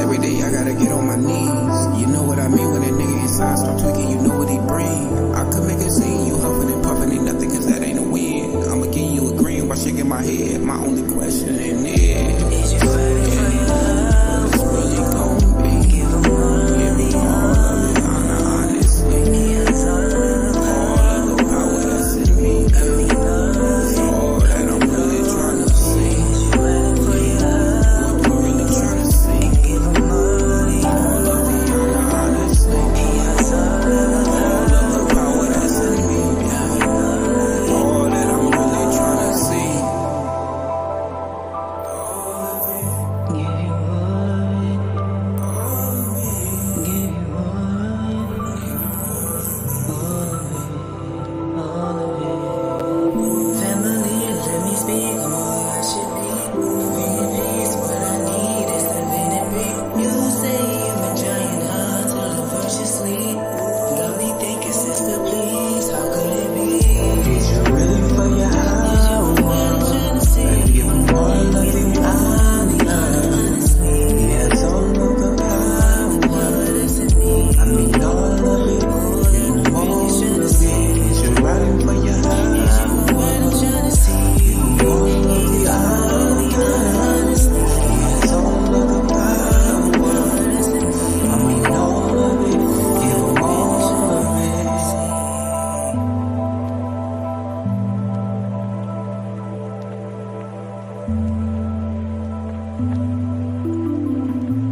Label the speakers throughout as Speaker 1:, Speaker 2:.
Speaker 1: every day I gotta get on my knees. You know what I mean when that nigga inside start tweaking, you know what he bring. I could make a scene, you huffing and puffing, ain't nothing cause that ain't a win. I'ma give you a green while shaking my head. My only question is you ready for your love? It's really gon' be. Give him all of it, honestly. He has all of the power that's in me. It's all that I'm really trying to see. You ready for your love? I'm really trying to see. Give him all of the honestly. He has all of the power that's in me. All that I'm really trying to see.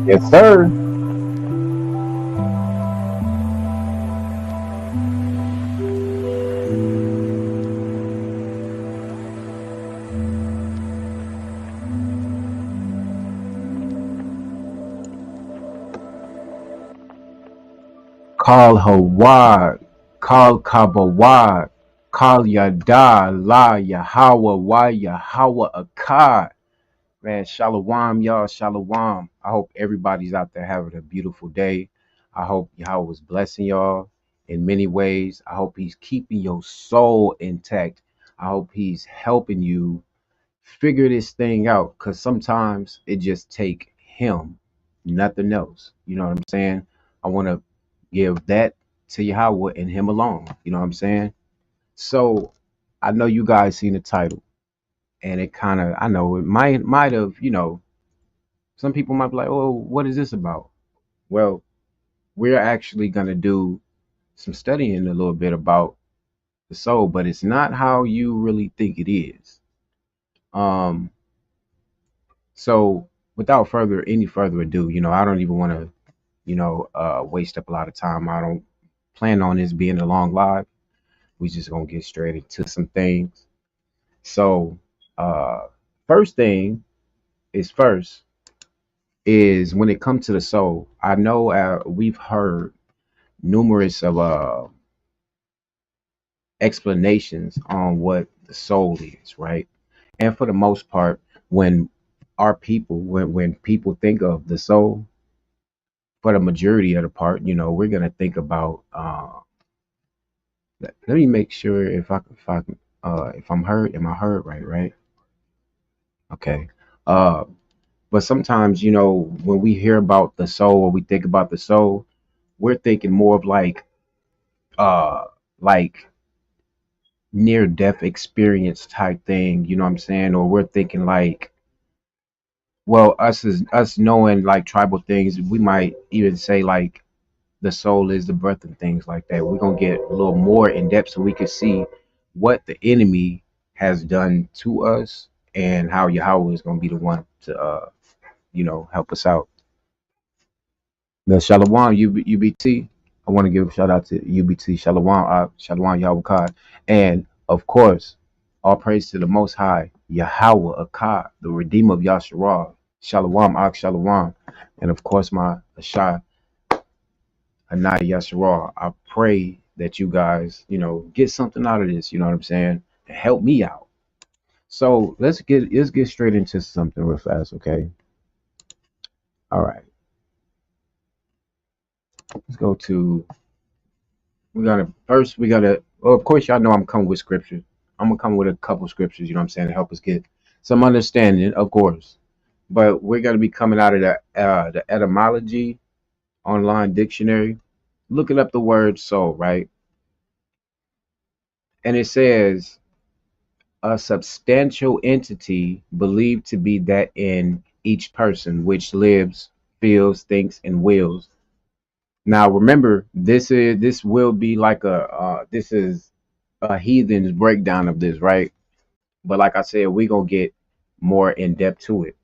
Speaker 2: Yes, sir. Call Hawaii, call Kabawai, call Yada, La Yahawah, Yahawah'S. Man, shalom, y'all, shalom. I hope everybody's out there having a beautiful day. I hope Yahweh was blessing y'all in many ways. I hope he's keeping your soul intact. I hope he's helping you figure this thing out, because sometimes it just take him, nothing else. You know what I'm saying? I want to give that to Yahweh and him alone. You know what I'm saying? So I know you guys seen the title, and it kind of, I know it might have, some people might be like, oh, what is this about? Well, we're actually going to do some studying a little bit about the soul, but it's not how you really think it is. So without any further ado, I don't even want to, waste up a lot of time. I don't plan on this being a long live. We just gonna get straight into some things. So, first thing first is when it comes to the soul. I know we've heard numerous of explanations on what the soul is, right? And for the most part, when when people think of the soul, for the majority of the part, we're gonna think about. Let me make sure if I'm heard. Am I heard right? Right? Okay. Uh, but sometimes, when we hear about the soul or we think about the soul, we're thinking more of uh like near death experience type thing. You know what I'm saying? Or we're thinking like, well, us knowing like tribal things, we might even say like the soul is the breath and things like that. We're gonna get a little more in depth so we can see what the enemy has done to us and how Yahweh is gonna be the one to help us out. Now, Shalom UBT. I want to give a shout out to UBT Shalom, Shalom Yahweh, and of course, all praise to the Most High Yahweh Akkad, the Redeemer of Yasharah. Shalom Shalom, and of course my Ashai Anai Yasharah. I pray that you guys, get something out of this. You know what I'm saying? And help me out. So let's get straight into something real fast, okay? All right. Let's go to. We gotta well, of course, y'all know I'm coming with scripture. I'm gonna come with a couple scriptures. You know what I'm saying, to help us get some understanding, of course. but we're going to be coming out of the etymology online dictionary, looking up the word soul, right? And it says a substantial entity believed to be that in each person which lives, feels, thinks, and wills. Now, remember, this will be like this is a heathen's breakdown of this, right? But like I said, we're gonna get more in depth to it.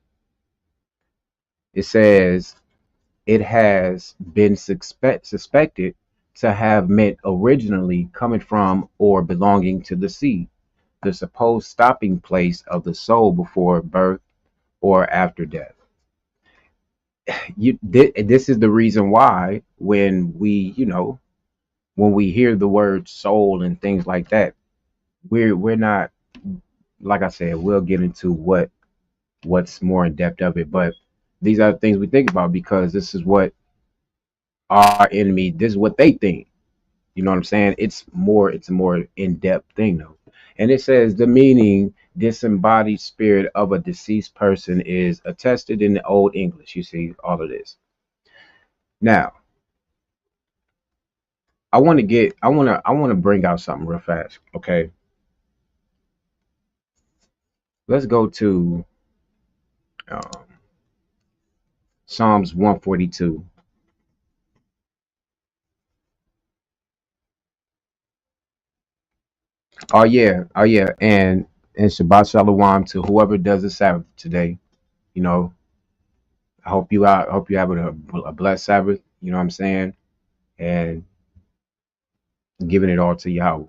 Speaker 2: It says it has been suspected to have meant originally coming from or belonging to the sea, the supposed stopping place of the soul before birth or after death. This is the reason why when when we hear the word soul and things like that, we're not, like I said, we'll get into what's more in depth of it, but these are the things we think about because this is what our enemy, this is what they think. You know what I'm saying? It's a more in-depth thing though. And it says the meaning disembodied spirit of a deceased person is attested in the Old English. You see all of this. Now, I want to bring out something real fast. Okay. Let's go to um, Psalms 142. Oh yeah. Oh yeah. And Shabbat Shalom to whoever does the Sabbath today. You know, I hope you out. Hope you have a blessed Sabbath. You know what I'm saying? And giving it all to Yahweh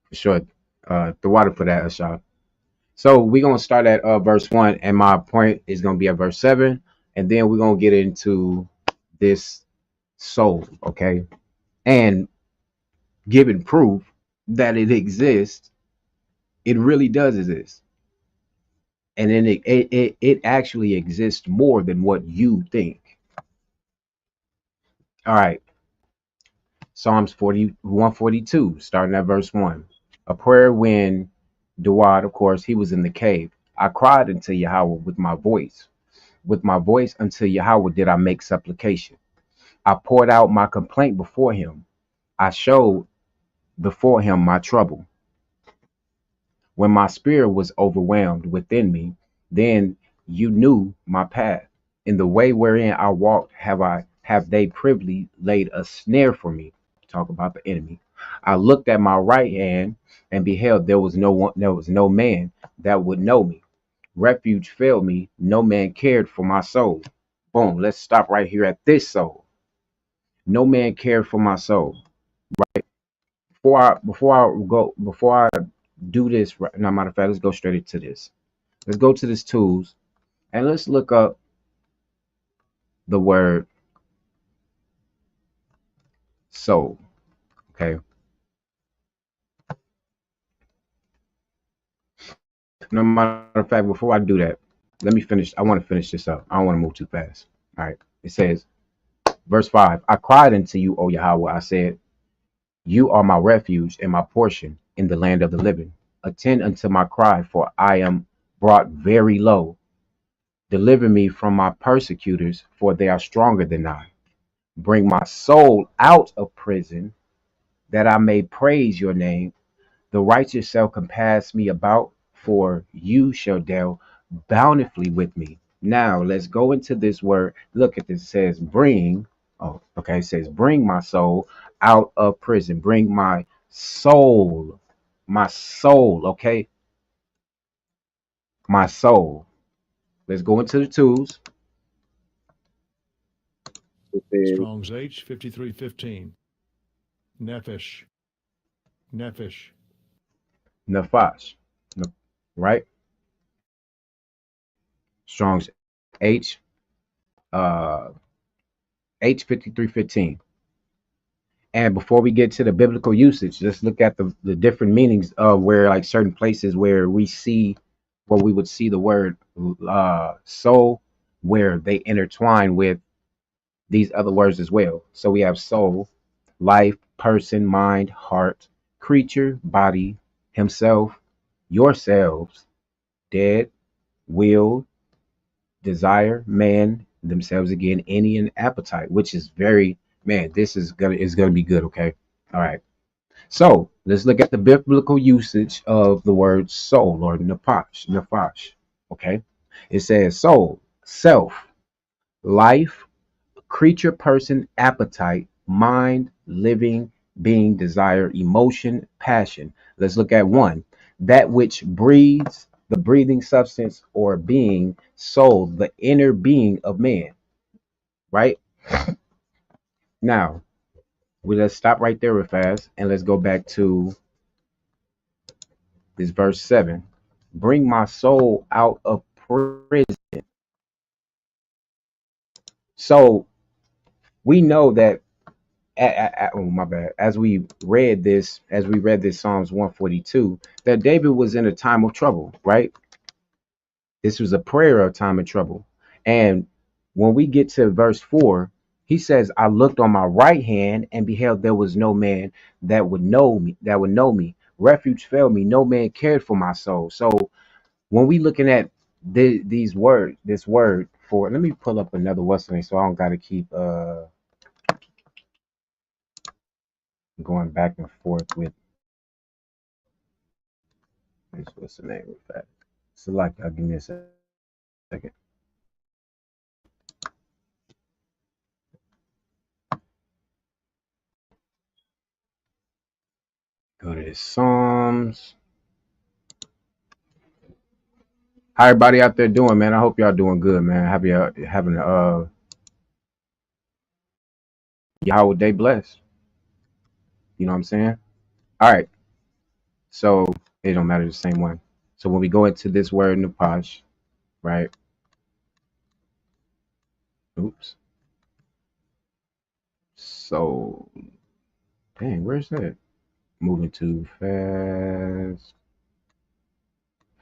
Speaker 2: for sure. The water for that, Asha. So we're gonna start at verse 1, and my point is gonna be at verse 7, and then we're gonna get into this soul, okay, and giving proof that it exists. It really does exist, and then it actually exists more than what you think. All right, Psalms 41:42, starting at verse 1. A prayer when Duad, of course, he was in the cave. I cried unto Yahweh with my voice. With my voice unto Yahweh did I make supplication. I poured out my complaint before him. I showed before him my trouble. When my spirit was overwhelmed within me, then you knew my path. In the way wherein I walked have they privily laid a snare for me. Talk about the enemy. I looked at my right hand and beheld there was no man that would know me. Refuge failed me, no man cared for my soul. Boom, let's stop right here at this soul. No man cared for my soul. Before I do this, no matter of fact, let's go straight into this. Let's go to this tools and let's look up the word soul. Okay. No matter of fact, before I do that, let me finish. I want to finish this up. I don't want to move too fast. All right. It says, verse 5, I cried unto you, O Yahweh. I said, you are my refuge and my portion in the land of the living. Attend unto my cry, for I am brought very low. Deliver me from my persecutors, for they are stronger than I. Bring my soul out of prison, that I may praise your name. The righteous shall compass me about, for you shall deal bountifully with me. Now let's go into this word. Look at this. It says, bring. Oh, okay. It says, bring my soul out of prison. Bring my soul. My soul. Okay. My soul. Let's go into the tools. It says,
Speaker 3: Strong's H 5315. Nephesh. Nephesh.
Speaker 2: Nafash. Right? Strong's H. Uh, H5315. And before we get to the biblical usage, let's look at the different meanings of where, like, certain places where we see, where we would see the word soul, where they intertwine with these other words as well. So we have soul, life, person, mind, heart, creature, body, himself, yourselves, dead, will, desire, man, themselves again, any and appetite, which is very, man, this is gonna be good, okay? All right. So let's look at the biblical usage of the word soul or nafash. Okay. It says soul, self, life, creature, person, appetite, mind, living, being, desire, emotion, passion. Let's look at one. That which breathes, the breathing substance or being, soul, the inner being of man, right? Now, let's stop right there real fast and let's go back to this verse 7. Bring my soul out of prison. So we know that oh my bad, as we read this Psalms 142, that David was in a time of trouble, right? This was a prayer of time of trouble. And when we get to verse 4, he says, I looked on my right hand and beheld there was no man that would know me. Refuge failed me, no man cared for my soul. So when we looking at this word for, let me pull up another western so I don't gotta keep going back and forth with this. What's the name of that? Select. Give me a second. Go to the Psalms. How everybody out there doing, man? I hope y'all doing good, man. Happy having a Yahweh day blessed. You know what I'm saying? All right. So it don't matter, the same one. So when we go into this word Napash, right? Oops. So dang, where's that? Moving too fast.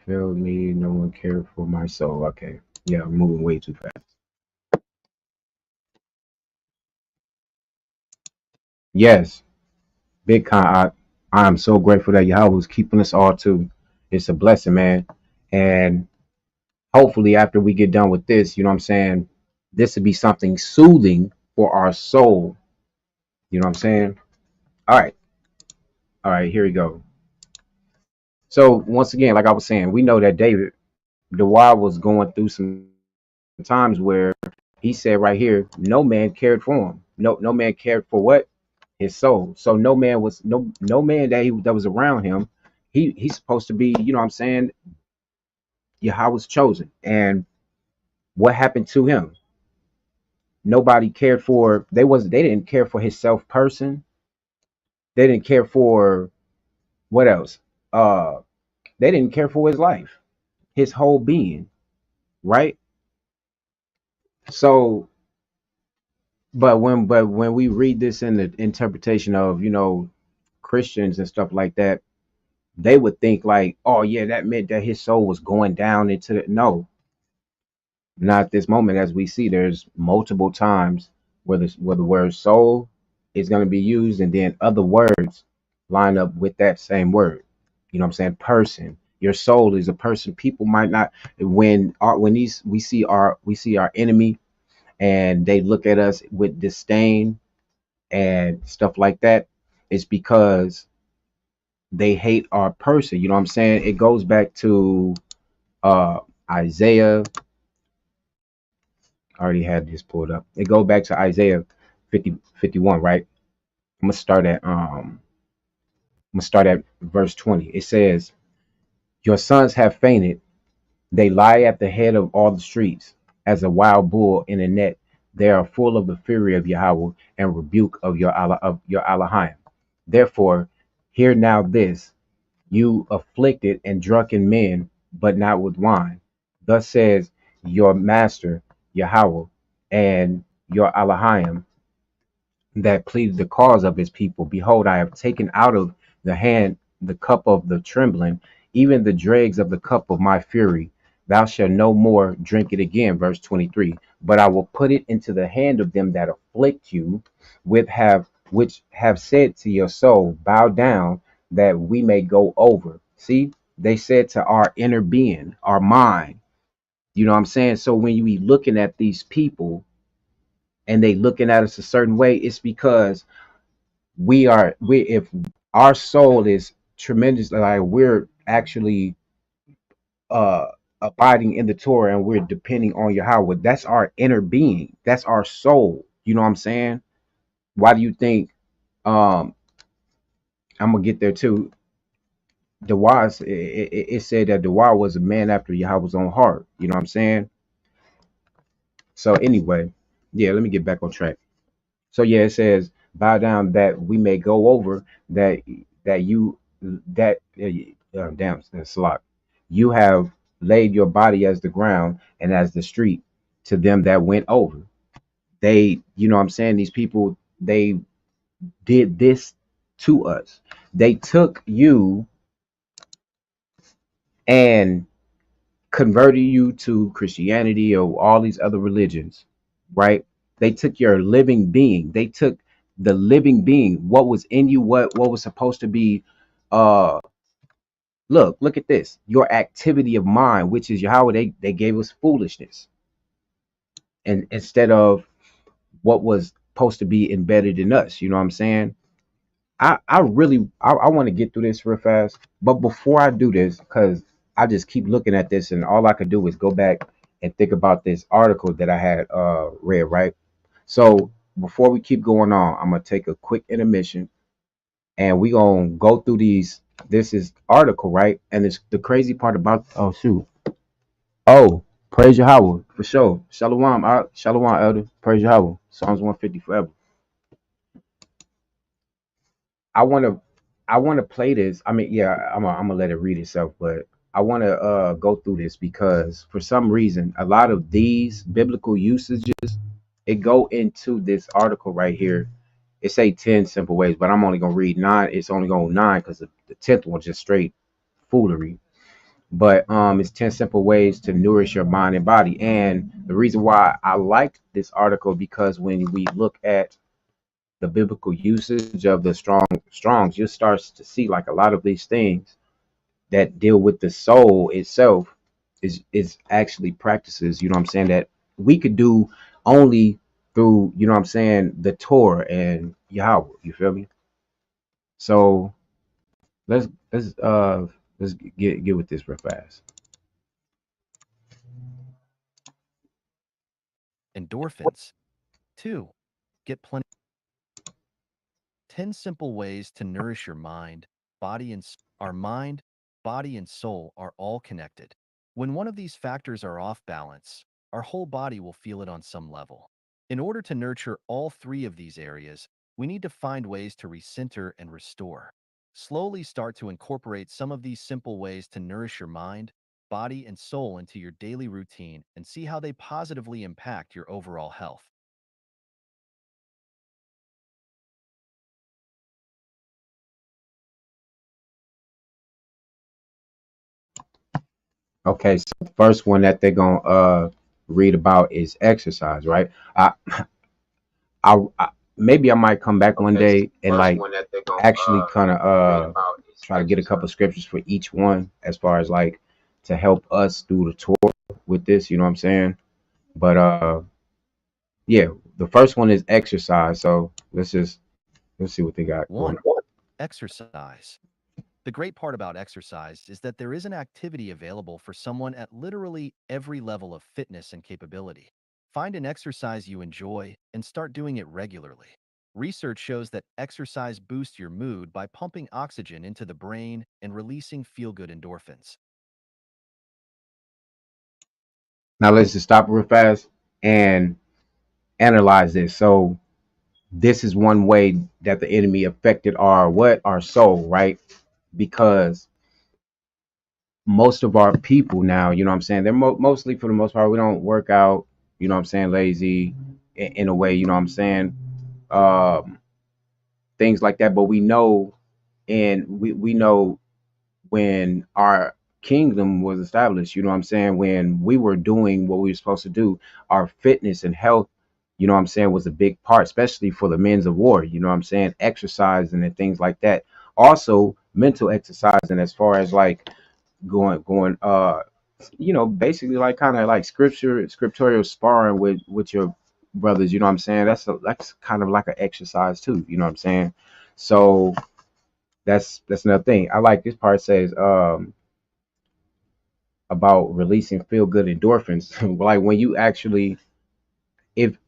Speaker 2: Failed me. No one cared for my soul. Okay. Yeah, I'm moving way too fast. Yes, big con. I am so grateful that Yahweh is keeping us all too. It's a blessing, man. And hopefully, after we get done with this, you know what I'm saying, this would be something soothing for our soul. You know what I'm saying? All right. All right. Here we go. So once again, like I was saying, we know that David, the wild, was going through some times where he said right here, no man cared for him. No man cared for what? His soul. So no man that was around him. He's supposed to be, you know what I'm saying, Yahweh's chosen. And what happened to him? Nobody cared for they didn't care for his self person. They didn't care for what else? Uh they didn't care for his life, his whole being, right? So but when we read this in the interpretation of, Christians and stuff like that, they would think like, oh yeah, that meant that his soul was going down into the, no, not this moment. As we see, there's multiple times where the word soul is going to be used, and then other words line up with that same word. You know what I'm saying? Person. Your soul is a person. People might not, when these we see our enemy and they look at us with disdain and stuff like that. It's because they hate our person. You know what I'm saying? It goes back to uh Isaiah. I already had this pulled up. It goes back to Isaiah 50:51, right? I'm gonna start at verse 20. It says, your sons have fainted, they lie at the head of all the streets, as a wild bull in a net. They are full of the fury of Yahweh and rebuke of your Elohim. Therefore, hear now this, you afflicted and drunken men, but not with wine. Thus says your master Yahweh and your Elohim that pleaded the cause of his people. Behold, I have taken out of the hand the cup of the trembling, even the dregs of the cup of my fury. Thou shalt no more drink it again. Verse 23. But I will put it into the hand of them that afflict you, which have said to your soul, bow down, that we may go over. See, they said to our inner being, our mind, You know what I'm saying? So when you be looking at these people and they looking at us a certain way, it's because we if our soul is tremendous, like we're actually uh abiding in the Torah and we're depending on Yahweh. That's our inner being. That's our soul. You know what I'm saying? Why do you think I'm gonna get there too? Dawah, it said that Dawah was a man after Yahweh's own heart. You know what I'm saying? So anyway, yeah, let me get back on track. So yeah, it says, bow down that we may go over that you that damn slot. You have laid your body as the ground and as the street to them that went over. They, you know what I'm saying, these people, they did this to us. They took you and converted you to Christianity or all these other religions, right? They took your living being. They took the living being, what was in you, what was supposed to be. Uh, look at this. Your activity of mind, which is Yahweh, they gave us foolishness, and instead of what was supposed to be embedded in us. You know what I'm saying? I really I want to get through this real fast, but before I do this, because I just keep looking at this and all I could do is go back and think about this article that I had read, right? So before we keep going on, I'm gonna take a quick intermission and we gonna go through these. This is article, right? And it's the crazy part about, oh shoot. Oh, praise Yahweh for sure. Shalom, Shalom, elder. Praise Yahweh. Psalms 150 forever. I want to play this. I mean, yeah, I'm gonna let it read itself, but I want to go through this because for some reason a lot of these biblical usages, it go into this article right here. It say 10 simple ways, but I'm only gonna read 9. It's only going 9 because the 10th one's just straight foolery. But it's 10 simple ways to nourish your mind and body. And the reason why I like this article, because when we look at the biblical usage of the strongs, you start to see like a lot of these things that deal with the soul itself is actually practices, you know what I'm saying, that we could do only through, you know what I'm saying, the Torah and Yahweh. You feel me? So let's let's uh let's get with this real fast.
Speaker 4: Endorphins. 2. Get plenty. 10 simple ways to nourish your mind, body, and our mind, body, and soul are all connected. When one of these factors are off balance, our whole body will feel it on some level. In order to nurture all 3 of these areas, we need to find ways to recenter and restore. Slowly start to incorporate some of these simple ways to nourish your mind, body, and soul into your daily routine and see how they positively impact your overall health.
Speaker 2: Okay, so the first one that they're gonna read about is exercise, right? I maybe I might come back one day and like actually kind of try to get a couple scriptures for each one as far as like to help us through the tour with this, you know what I'm saying? But yeah, the first one is exercise. So let's see what they got going
Speaker 4: 1.
Speaker 2: on.
Speaker 4: Exercise. The great part about exercise is that there is an activity available for someone at literally every level of fitness and capability. Find an exercise you enjoy and start doing it regularly. Research shows that exercise boosts your mood by pumping oxygen into the brain and releasing feel-good endorphins.
Speaker 2: Now let's just stop real fast and analyze this. So this is one way that the enemy affected our soul, right? Because most of our people now, you know what I'm saying, they're mostly for the most part, we don't work out, you know what I'm saying, lazy in a way, you know what I'm saying, um, things like that. But we know, and we know when our kingdom was established, you know what I'm saying, when we were doing what we were supposed to do, our fitness and health, you know what I'm saying, was a big part, especially for the men's of war, you know what I'm saying, exercising and things like that. Also, mental exercising as far as like going basically like kind of like scriptorial sparring with your brothers. You know what I'm saying? That's kind of like an exercise too. You know what I'm saying? So that's another thing. I like this part says about releasing feel good endorphins. Like when you actually, if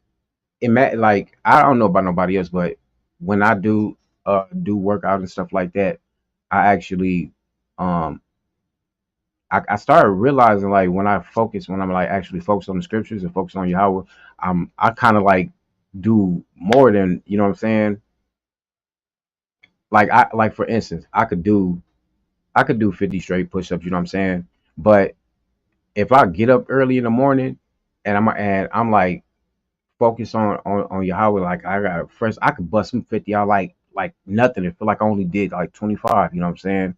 Speaker 2: like I don't know about nobody else, but when I do workout and stuff like that, I actually um I started realizing like when I'm like actually focused on the scriptures and focus on Yahweh, I kind of like do more than, you know what I'm saying? Like like for instance, I could do 50 straight push-ups, you know what I'm saying? But if I get up early in the morning and I'm like focused on Yahweh, like I got fresh, I could bust some 50 out like nothing. It feel like I only did like 25, you know what I'm saying?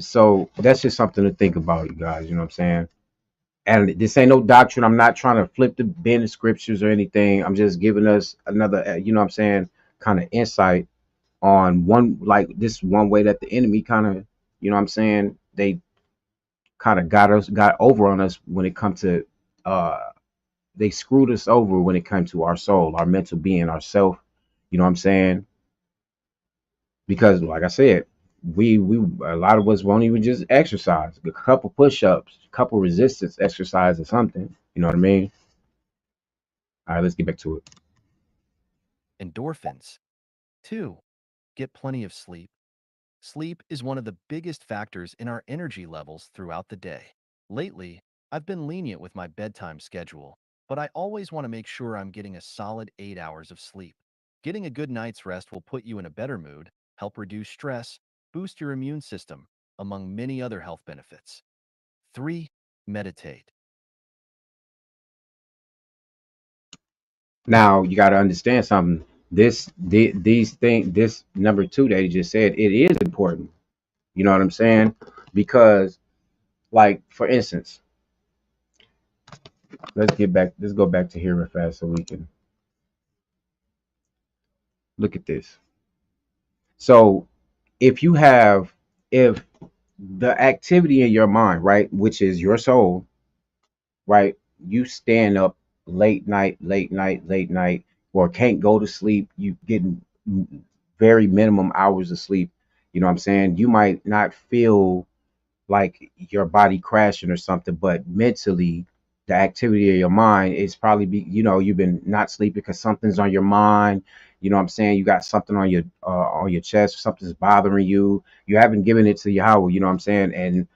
Speaker 2: So that's just something to think about, you guys, you know what I'm saying? And this ain't no doctrine. I'm not trying to flip the bend the scriptures or anything. I'm just giving us another, you know what I'm saying, kind of insight on one, like this one way that the enemy kind of, you know what I'm saying, they kind of got over on us when it comes to, uh, they screwed us over when it comes to our soul, our mental being, ourself, you know what I'm saying? Because like I said, we a lot of us won't even just exercise. A couple push-ups, a couple resistance exercise or something. You know what I mean? All right, let's get back to it.
Speaker 4: Endorphins. 2. Get plenty of sleep. Sleep is one of the biggest factors in our energy levels throughout the day. Lately, I've been lenient with my bedtime schedule, but I always want to make sure I'm getting a solid 8 hours of sleep. Getting a good night's rest will put you in a better mood, help reduce stress, boost your immune system, among many other health benefits. 3. Meditate.
Speaker 2: Now you got to understand something. These things, this number two that he just said, it is important. You know what I'm saying? Because, like, for instance, Let's go back to here real fast so we can look at this. So, if you have, if the activity in your mind, right, which is your soul, right, you stand up late night, or can't go to sleep, you getting very minimum hours of sleep. You know what I'm saying? You might not feel like your body crashing or something, but mentally, the activity of your mind is probably you've been not sleeping because something's on your mind. You know what I'm saying? You got something on your chest, something's bothering you. You haven't given it to Yahweh, you know what I'm saying? And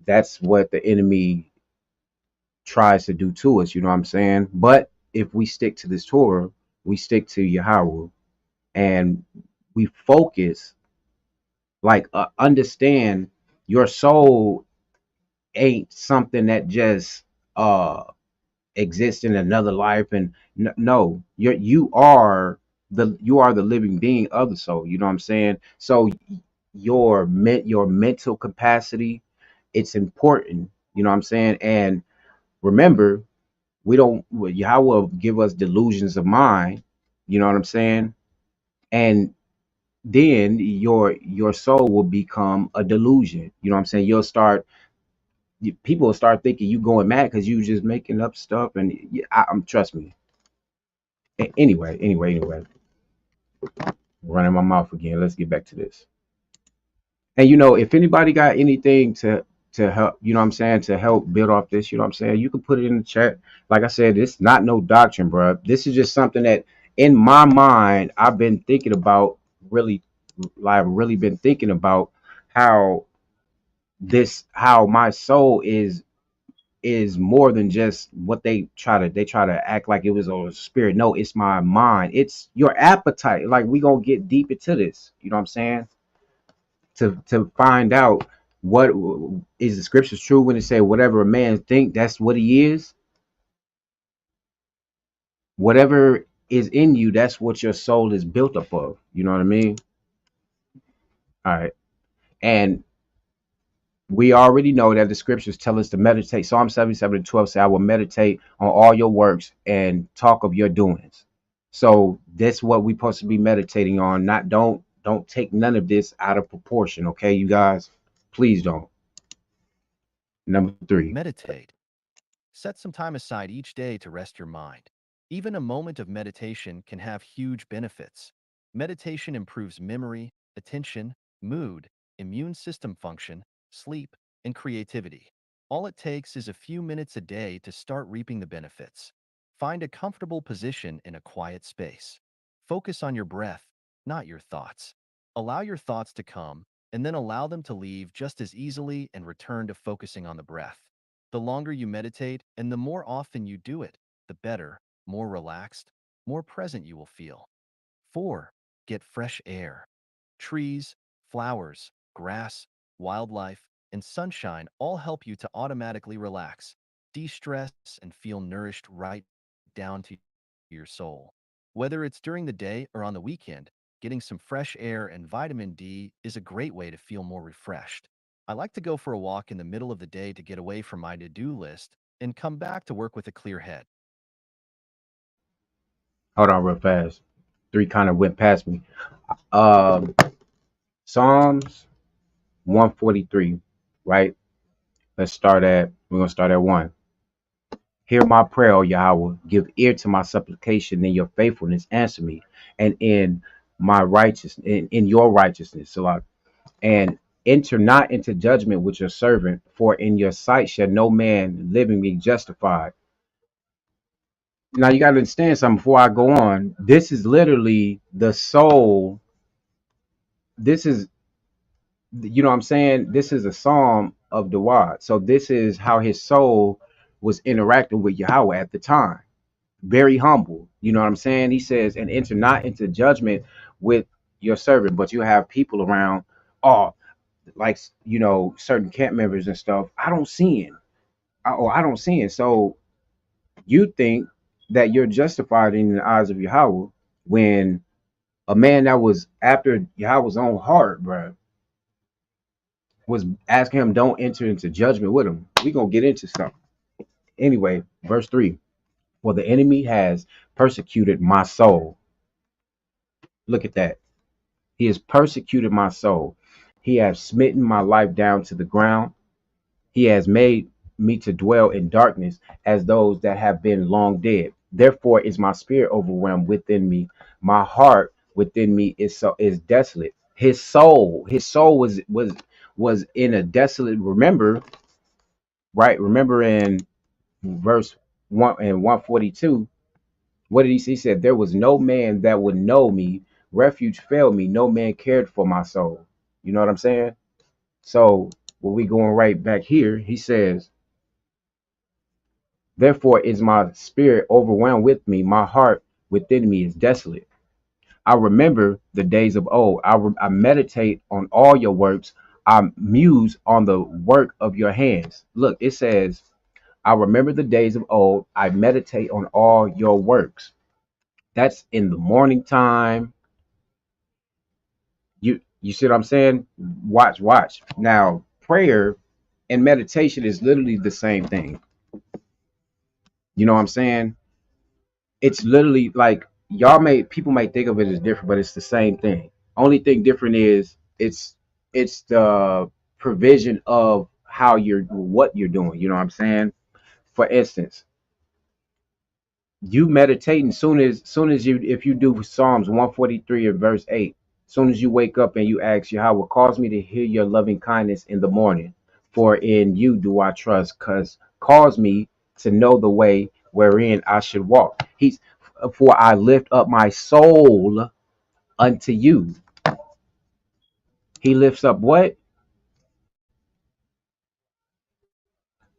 Speaker 2: that's what the enemy tries to do to us, you know what I'm saying? But if we stick to this Torah, we stick to Yahweh, and we focus, like understand your soul ain't something that just uh exists in another life. And no, you are the living being of the soul, you know what I'm saying? So your mental capacity, it's important, you know what I'm saying? And remember, we don't Yahweh give us delusions of mind, you know what I'm saying? And then your soul will become a delusion, you know what I'm saying? People will start thinking you going mad because you just making up stuff. And I'm trust me. Anyway, running my mouth again. Let's get back to this. And if anybody got anything to help, you know what I'm saying, to help build off this, you know what I'm saying, you can put it in the chat. Like I said, it's not no doctrine, bro. This is just something that in my mind I've been thinking about, really, like really been thinking about how how my soul is more than just what they try to act like it was a spirit. No, it's my mind. It's your appetite. Like, we gonna get deep into this. You know what I'm saying? To find out what is the scriptures true when it say whatever a man think, that's what he is. Whatever is in you, that's what your soul is built up of. You know what I mean? All right. And we already know that the scriptures tell us to meditate. Psalm 77:12 say, I will meditate on all your works and talk of your doings. So that's what we're supposed to be meditating on. Not don't take none of this out of proportion, okay, you guys? Please don't. Number 3.
Speaker 4: Meditate. Set some time aside each day to rest your mind. Even a moment of meditation can have huge benefits. Meditation improves memory, attention, mood, immune system function, sleep, and creativity. All it takes is a few minutes a day to start reaping the benefits. Find a comfortable position in a quiet space. Focus on your breath, not your thoughts. Allow your thoughts to come, and then allow them to leave just as easily and return to focusing on the breath. The longer you meditate and the more often you do it, the better, more relaxed, more present you will feel. 4. Get fresh air. Trees, flowers, grass, wildlife, and sunshine all help you to automatically relax, de-stress, and feel nourished right down to your soul. Whether it's during the day or on the weekend, getting some fresh air and vitamin D is a great way to feel more refreshed. I like to go for a walk in the middle of the day to get away from my to-do list and come back to work with a clear head.
Speaker 2: Hold on real fast. 3 kind of went past me. Um, Psalms 143, right? We're going to start at 1. Hear my prayer, O Yahweh. Give ear to my supplication. In your faithfulness, answer me. And in your righteousness, Salah. And enter not into judgment with your servant, for in your sight shall no man living be justified. Now you got to understand something before I go on. This is literally the soul. This is, you know what I'm saying? This is a psalm of Dawud. So this is how his soul was interacting with Yahweh at the time. Very humble. You know what I'm saying? He says, and enter not into judgment with your servant, but you have people around, oh, like, certain camp members and stuff. I don't see it. I don't see it. So you think that you're justified in the eyes of Yahweh when a man that was after Yahweh's own heart, bro, was asking him, don't enter into judgment with him. We're going to get into something. Anyway, verse 3. For the enemy has persecuted my soul. Look at that. He has persecuted my soul. He has smitten my life down to the ground. He has made me to dwell in darkness as those that have been long dead. Therefore is my spirit overwhelmed within me. My heart within me is desolate. His soul was in a desolate. Remember, right? Remember in verse 1 and 142, what did he say? He said, there was no man that would know me. Refuge failed me. No man cared for my soul. You know what I'm saying? So when we going right back here, he says, therefore is my spirit overwhelmed with me. My heart within me is desolate. I remember the days of old. I meditate on all your works. I muse on the work of your hands. Look, it says, I remember the days of old. I meditate on all your works. That's in the morning time. You see what I'm saying? Watch. Now, prayer and meditation is literally the same thing. You know what I'm saying? It's literally like people may think of it as different, but it's the same thing. Only thing different is it's the provision of what you're doing. You know what I'm saying? For instance, you meditating soon as you if you do Psalms 143 and verse 8, soon as you wake up and you ask Yahweh, cause me to hear your loving kindness in the morning, for in you do I trust, cause me to know the way wherein I should walk. For I lift up my soul unto you. He lifts up what?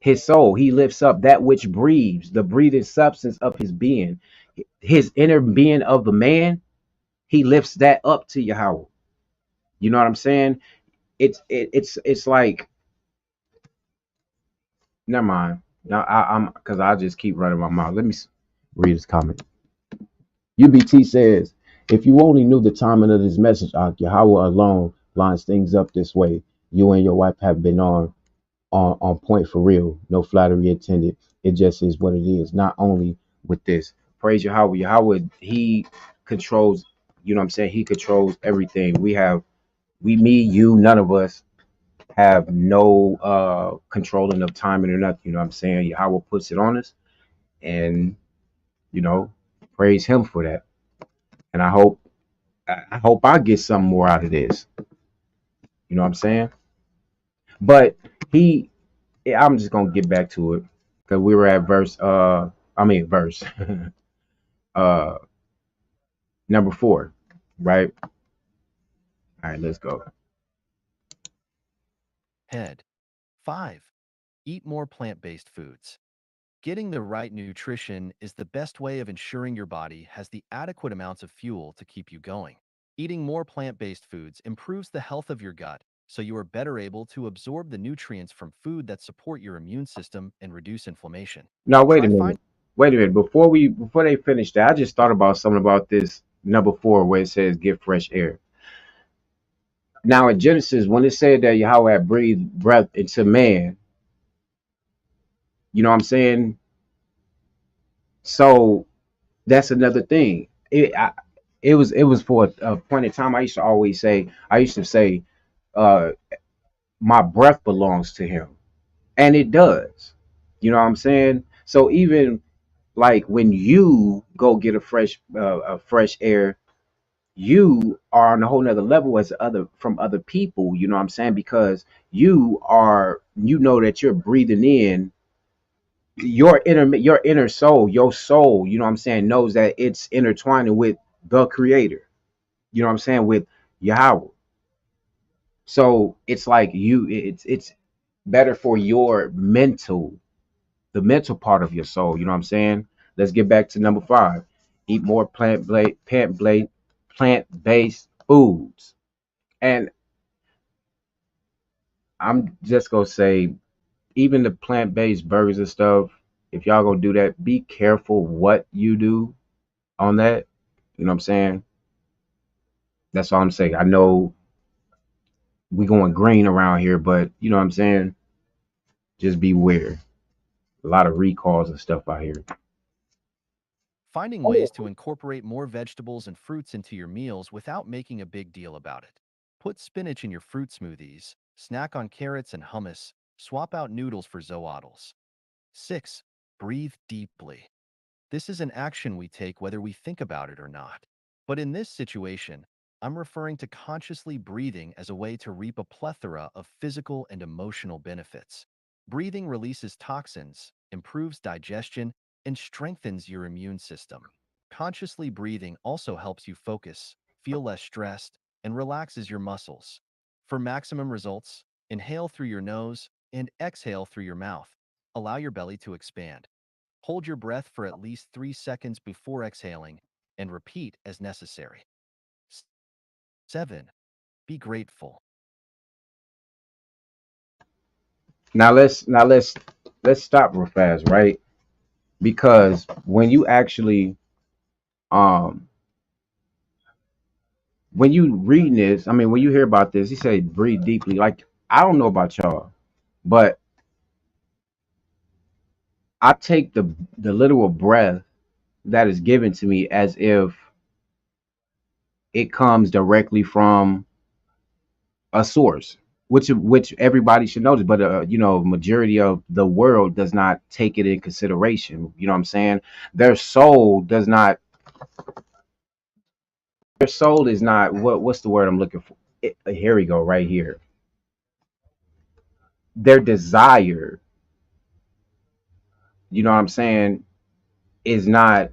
Speaker 2: His soul. He lifts up that which breathes, the breathing substance of his being, his inner being of the man. He lifts that up to Yahweh. You know what I'm saying? It's like, never mind. Now I'm because I just keep running my mouth. Let me read his comment. UBT says, if you only knew the timing of this message, Yahweh alone lines things up this way. You and your wife have been on point for real. No flattery intended. It just is what it is. Not only with this. Praise Yahweh. Yahweh, he controls, you know what I'm saying? He controls everything. Me, you, none of us. have no controlling of timing or nothing. You know what I'm saying? Yahweh puts it on us, and you know, praise Him for that. And I hope I get something more out of this. You know what I'm saying? But he, I'm just gonna get back to it because we were at verse uh number 4, right? All right, let's go.
Speaker 4: Head. 5. Eat more plant-based foods. Getting the right nutrition is the best way of ensuring your body has the adequate amounts of fuel to keep you going. Eating more plant-based foods improves the health of your gut, so you are better able to absorb the nutrients from food that support your immune system and reduce inflammation.
Speaker 2: Now wait a
Speaker 4: Try
Speaker 2: minute.
Speaker 4: finding
Speaker 2: Wait a minute. Before they finish that, I just thought about something about this number 4 where it says get fresh air. Now in Genesis, when it said that Yahweh had breathed breath into man, you know what I'm saying? So that's another thing. It was for a point in time. I used to say, uh, my breath belongs to him, and it does. You know what I'm saying? So even like when you go get a fresh air, you are on a whole nother level as other from other people. You know what I'm saying? Because you know that you're breathing in your inner soul, your soul, you know what I'm saying, knows that it's intertwining with the creator, you know what I'm saying, with Yahweh. So it's like it's better for your the mental part of your soul, you know what I'm saying. Let's get back to number 5. Eat more plant based foods. And I'm just gonna say, even the plant based burgers and stuff, if y'all gonna do that, be careful what you do on that. You know what I'm saying? That's all I'm saying. I know we going green around here, but you know what I'm saying? Just beware. A lot of recalls and stuff out here.
Speaker 4: Finding ways to incorporate more vegetables and fruits into your meals without making a big deal about it. Put spinach in your fruit smoothies, snack on carrots and hummus, swap out noodles for zoodles. 6. Breathe deeply. This is an action we take whether we think about it or not. But in this situation, I'm referring to consciously breathing as a way to reap a plethora of physical and emotional benefits. Breathing releases toxins, improves digestion, and strengthens your immune system. Consciously breathing also helps you focus, feel less stressed, and relaxes your muscles. For maximum results, inhale through your nose and exhale through your mouth. Allow your belly to expand. Hold your breath for at least 3 seconds before exhaling and repeat as necessary. 7. Be grateful.
Speaker 2: Now let's stop real fast, right? Because um when you reading this, I mean when you hear about this, he said breathe deeply. Like I don't know about y'all, but I take the literal breath that is given to me as if it comes directly from a source, which everybody should notice. But you know, majority of the world does not take it in consideration. You know what I'm saying? Their soul does not. Their soul is not what's the word I'm looking for? Here we go, right here. Their desire, you know what I'm saying, is not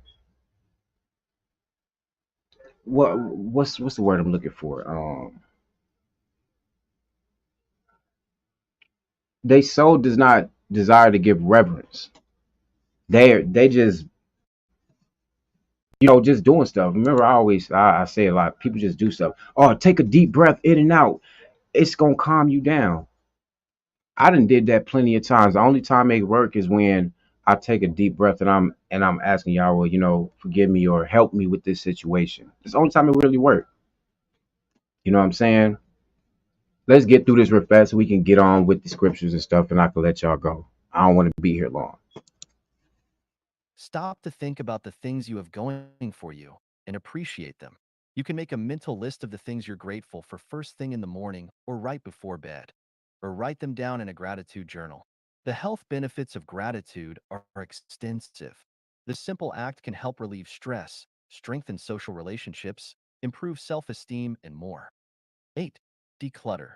Speaker 2: what's the word I'm looking for? They soul does not desire to give reverence. They just just doing stuff. Remember, I say a lot. People just do stuff. Oh, take a deep breath in and out. It's gonna calm you down. I done did that plenty of times. The only time it work is when I take a deep breath and I'm asking y'all, well, forgive me or help me with this situation. It's the only time it really worked. You know what I'm saying? Let's get through this real fast so we can get on with the scriptures and stuff, and I can let y'all go. I don't want to be here long.
Speaker 4: Stop to think about the things you have going for you and appreciate them. You can make a mental list of the things you're grateful for first thing in the morning or right before bed. or write them down in a gratitude journal. The health benefits of gratitude are extensive. This simple act can help relieve stress, strengthen social relationships, improve self-esteem, and more. 8. Declutter.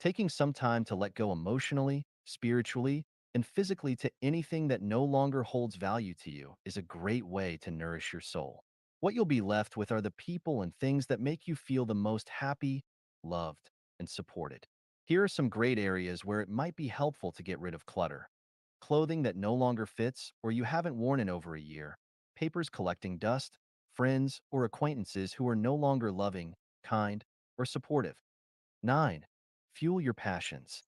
Speaker 4: Taking some time to let go emotionally, spiritually, and physically to anything that no longer holds value to you is a great way to nourish your soul. What you'll be left with are the people and things that make you feel the most happy, loved, and supported. Here are some great areas where it might be helpful to get rid of clutter. Clothing that no longer fits or you haven't worn in over a year, papers collecting dust, friends or acquaintances who are no longer loving, kind, or supportive. 9. Fuel your passions.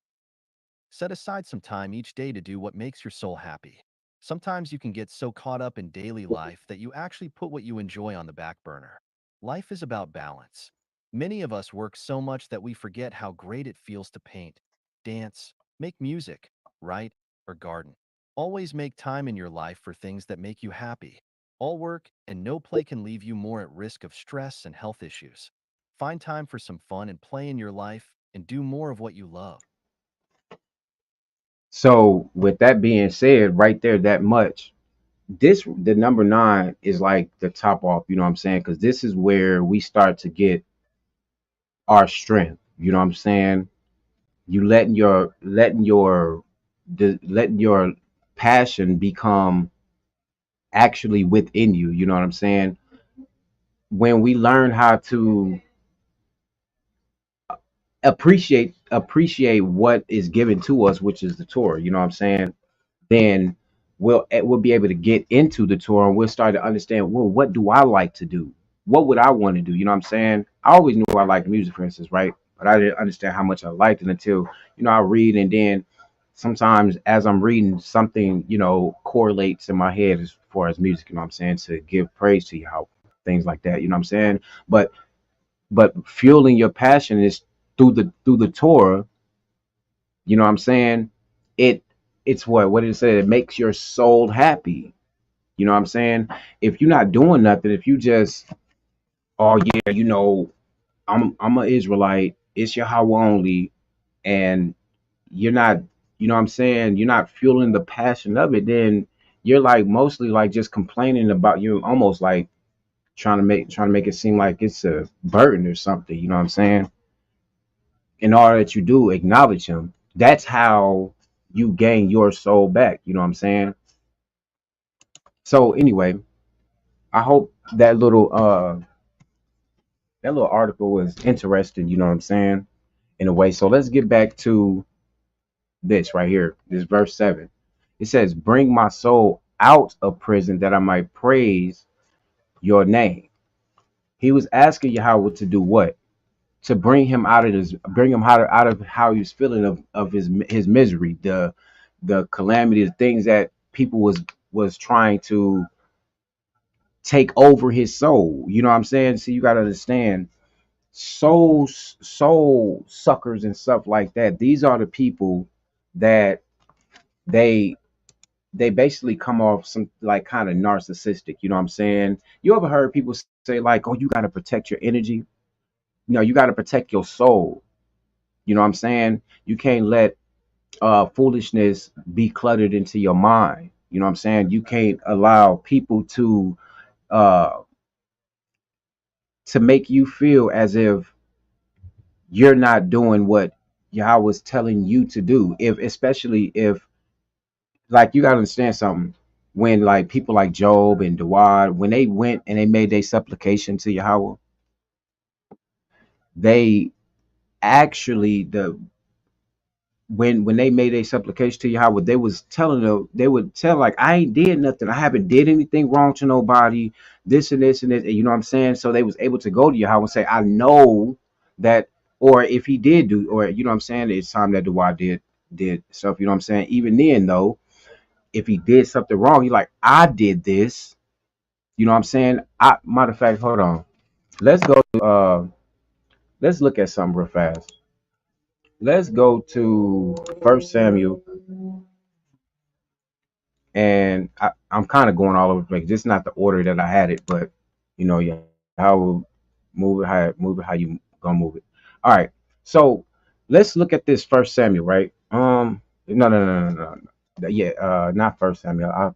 Speaker 4: Set aside some time each day to do what makes your soul happy. Sometimes you can get so caught up in daily life that you actually put what you enjoy on the back burner. Life is about balance. Many of us work so much that we forget how great it feels to paint, dance, make music, write, or garden. Always make time in your life for things that make you happy. All work and no play can leave you more at risk of stress and health issues. Find time for some fun and play in your life and do more of what you love.
Speaker 2: So with that being said, right there, that much, the number 9 is like the top off, you know what I'm saying? Because this is where we start to get our strength, you know what I'm saying? You letting your passion become actually within you, you know what I'm saying? When we learn how to appreciate what is given to us, which is the Torah, you know what I'm saying? Then we'll be able to get into the tour and we'll start to understand, well, what do I like to do? What would I want to do? You know what I'm saying? I always knew I liked music, for instance, right? But I didn't understand how much I liked it until, I read, and then sometimes as I'm reading, something, correlates in my head as far as music, you know what I'm saying, to give praise to you, how things like that, you know what I'm saying? But fueling your passion is through the Torah, you know what I'm saying? It it's what did it say? It makes your soul happy. You know what I'm saying? If you're not doing nothing, if you just, oh yeah, I'm an Israelite, it's Yahweh only, and you're not, you know what I'm saying, you're not fueling the passion of it, then you're like mostly like just complaining about, you almost like trying to make it seem like it's a burden or something, you know what I'm saying? In all that you do, acknowledge him. That's how you gain your soul back, you know what I'm saying? So anyway, I hope that little article was interesting, you know what I'm saying, in a way. So let's get back to this right here, this verse 7. It says, "Bring my soul out of prison that I might praise your name." He was asking Yahweh to do what? To bring him out of how he was feeling of his misery, the calamity, the things that people was trying to take over his soul. You know what I'm saying? See, you gotta understand, soul suckers and stuff like that. These are the people that they they basically come off some like kind of narcissistic. You know what I'm saying? You ever heard people say like, "Oh, you got to protect your energy"? No, you got to protect your soul. You know what I'm saying? You can't let foolishness be cluttered into your mind. You know what I'm saying? You can't allow people uh to make you feel as if you're not doing what Yah was telling you to do. If especially if, like, you gotta understand something. When like people like Job and Dawad, when they went and they made their supplication to Yahweh, they actually when they made a supplication to Yahweh, they was telling them, they would tell like, I ain't did nothing, I haven't did anything wrong to nobody, this and this and this, and you know what I'm saying. So they was able to go to Yahweh and say, I know that, or if he did do, or you know what I'm saying, it's time that Dawah did stuff, you know what I'm saying. Even then though, if he did something wrong, he like, I did this, you know what I'm saying. I Matter of fact, hold on, let's go let's look at something real fast. Let's go to First Samuel. And I'm kind of going all over the place. This is not the order that I had it, but yeah, how will move it how you gonna move it. All right. So let's look at this First Samuel, right? No. Yeah, not First Samuel. I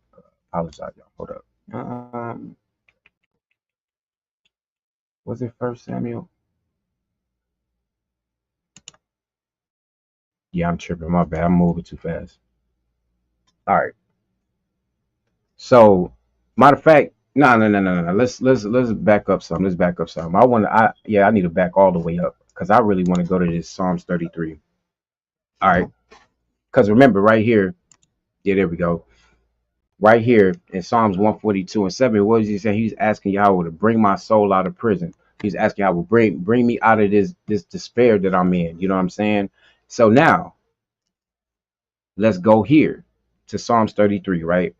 Speaker 2: apologize, y'all. Hold up. Was it First Samuel? Yeah, I'm tripping. My bad. I'm moving too fast. All right. So, matter of fact, no. Let's back up some. Let's back up some. I need to back all the way up because I really want to go to this Psalms 33. All right. Because remember, right here, yeah, there we go. Right here in Psalms 142:7, what does he say? He's asking Yahweh to bring my soul out of prison. He's asking Yahweh, bring me out of this despair that I'm in. You know what I'm saying? So now let's go here to Psalms 33, right?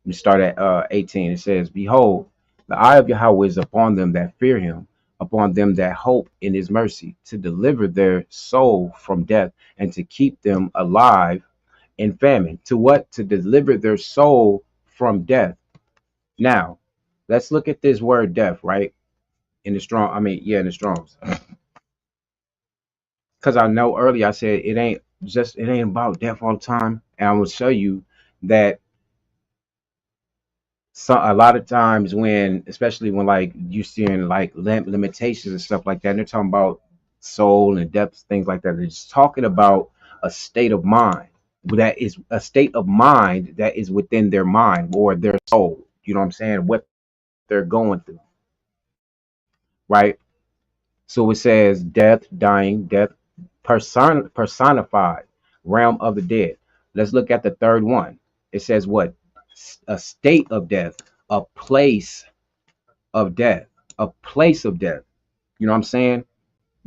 Speaker 2: We start at 18. It says, behold, the eye of Yahweh is upon them that fear him, upon them that hope in his mercy, to deliver their soul from death and to keep them alive in famine. To what? To deliver their soul from death. Now, let's look at this word death, right? In the strong, in the Strongs. Because I know earlier I said it ain't about death all the time. And I will show you that a lot of times when, especially when like you seeing like limitations and stuff like that, and they're talking about soul and depths, things like that. They're just talking about a state of mind that is a state of mind that is within their mind or their soul. You know what I'm saying? What they're going through, right? So it says death, dying, death personified, realm of the dead. Let's look at the third one. It says what? A state of death, a place of death, a place of death. You know what I'm saying?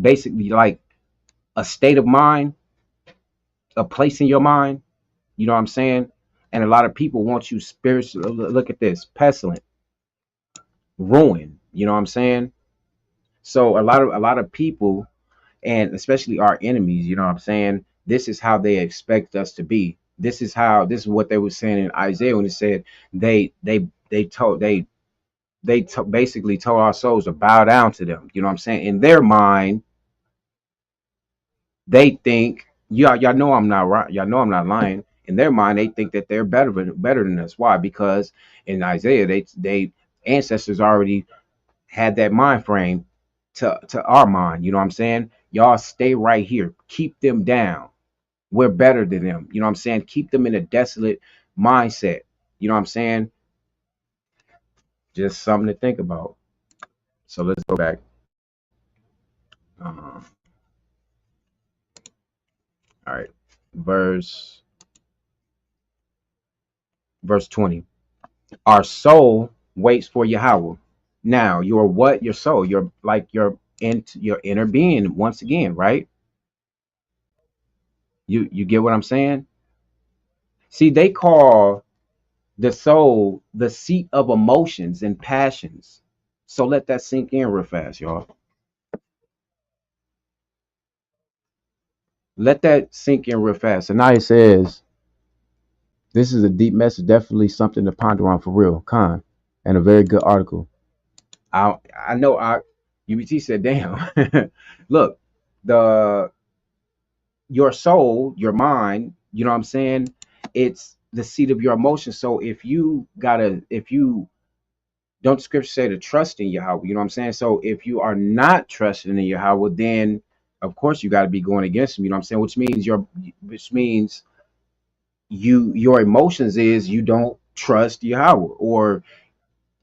Speaker 2: Basically, like a state of mind, a place in your mind. You know what I'm saying? And a lot of people want you spiritual. Look at this pestilent, ruin. You know what I'm saying? So a lot of people, and especially our enemies, you know what I'm saying? This is how they expect us to be. This is what they were saying in Isaiah when it said they basically told our souls to bow down to them. You know what I'm saying? In their mind, they think, y'all know I'm not right. Y'all know I'm not lying. In their mind, they think that they're better than us. Why? Because in Isaiah, they ancestors already had that mind frame to our mind. You know what I'm saying? Y'all stay right here. Keep them down. We're better than them. You know what I'm saying? Keep them in a desolate mindset. You know what I'm saying? Just something to think about. So let's go back. Uh, all right. Verse verse 20. Our soul waits for Yahweh. Now, your what? Your soul. Your like your inner being once again, right? You get what I'm saying? See, they call the soul the seat of emotions and passions. So let that sink in real fast, y'all. Let that sink in real fast. And now it says, this is a deep message, definitely something to ponder on for real, Khan, and a very good article. I know UBT said, damn. Look, the your soul, your mind, you know what I'm saying? It's the seat of your emotions. So if you don't the scripture say to trust in Yahweh, you know what I'm saying? So if you are not trusting in Yahweh, then of course you got to be going against him, you know what I'm saying? Which means your emotions is you don't trust Yahweh, or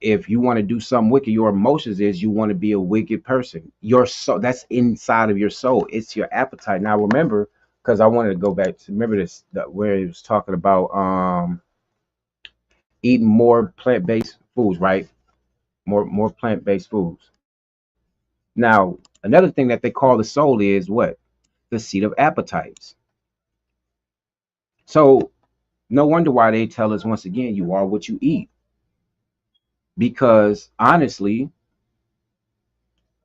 Speaker 2: if you want to do something wicked, your emotions is you want to be a wicked person. Your soul, that's inside of your soul. It's your appetite. Now remember, because I wanted to go back to remember this where he was talking about eating more plant-based foods, right? More plant-based foods. Now, another thing that they call the soul is what? The seat of appetites. So no wonder why they tell us once again, you are what you eat. Because honestly,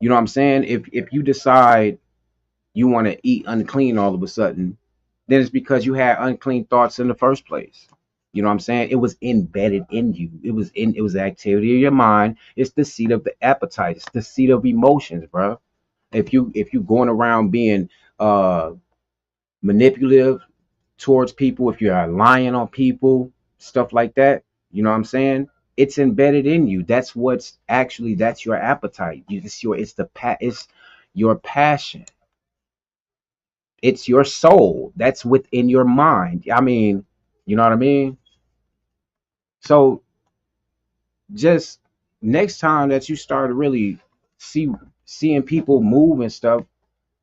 Speaker 2: you know what I'm saying? If you decide you want to eat unclean all of a sudden, then it's because you had unclean thoughts in the first place. You know what I'm saying? It was embedded in you. It was the activity of your mind. It's the seat of the appetite. It's the seat of emotions, bro. If you going around being uh manipulative towards people, if you're lying on people, stuff like that, you know what I'm saying? It's embedded in you. That's what's actually, that's your appetite. It's your passion. It's your soul. That's within your mind. I mean, you know what I mean? So just next time that you start to really see seeing people move and stuff,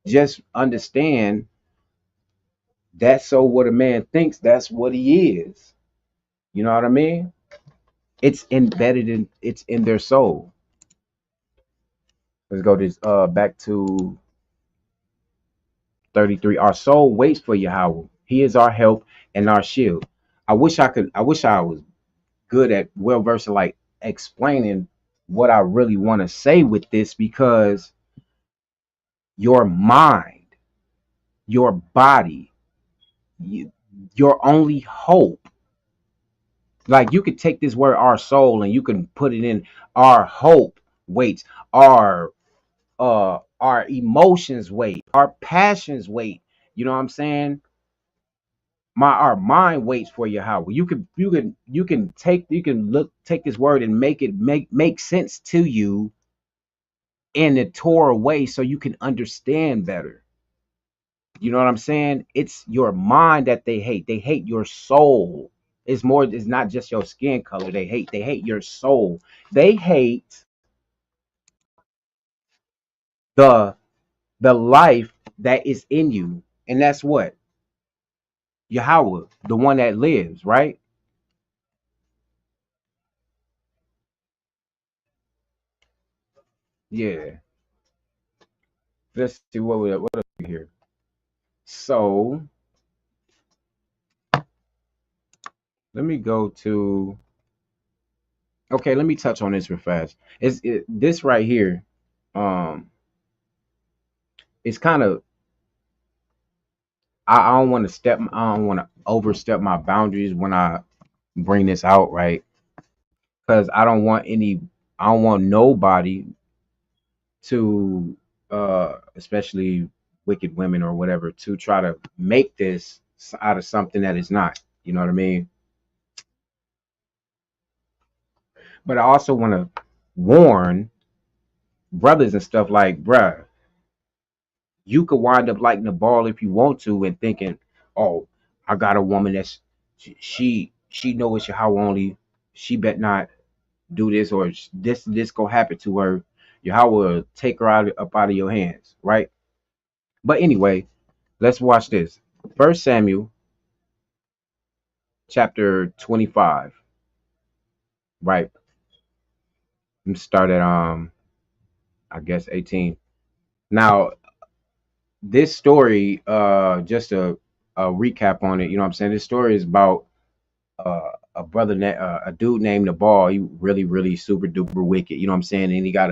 Speaker 2: just understand that's so what a man thinks, that's what he is. You know what I mean? It's embedded in, it's in their soul. Let's go this back to 33. Our soul waits for Yahweh. He is our help and our shield. I wish I was good at well versed like explaining what I really want to say with this, because your mind, your body, you, your only hope. Like you could take this word our soul and you can put it in our hope waits, our emotions wait, our passions wait. You know what I'm saying? Our mind waits for Yahweh. You can take this word and make sense to you in a Torah way so you can understand better. You know what I'm saying? It's your mind that they hate. They hate your soul. It's not just your skin color. They hate your soul. They hate the the life that is in you. And that's what? Yahweh, the one that lives, right? Yeah. Let's see what else we here. So let me go to, okay, let me touch on this real fast. This right here, um, it's kind of, I don't want to overstep my boundaries when I bring this out, right? Because I don't want nobody to, especially wicked women or whatever, to try to make this out of something that is not. You know what I mean? But I also want to warn brothers and stuff like, bruh, you could wind up liking the ball if you want to and thinking, oh, I got a woman that's she know it's how only, she bet not do this, or this gonna happen to her. Yahweh will take her up out of your hands, right? But anyway, let's watch this. First Samuel chapter 25, right? Let's start at I guess 18. Now this story, just a recap on it, you know what I'm saying? This story is about a dude named Nabal. He really, really super duper wicked, you know what I'm saying? And he got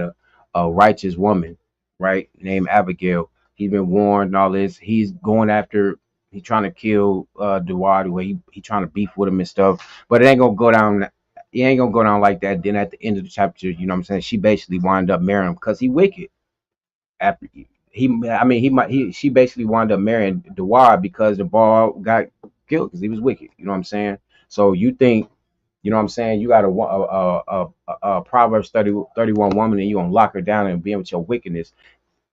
Speaker 2: a righteous woman, right, named Abigail. He's been warned and all this. He's going after, he's trying to kill Dawad, where he trying to beef with him and stuff. But it ain't gonna go down. It ain't gonna go down like that. Then at the end of the chapter, you know what I'm saying, she basically wind up marrying him because he wicked. After I mean, she basically wound up marrying Dawad because the ball got killed because he was wicked. You know what I'm saying? So you think, you know what I'm saying, you got a Proverbs 31 woman and you gonna lock her down and be with your wickedness.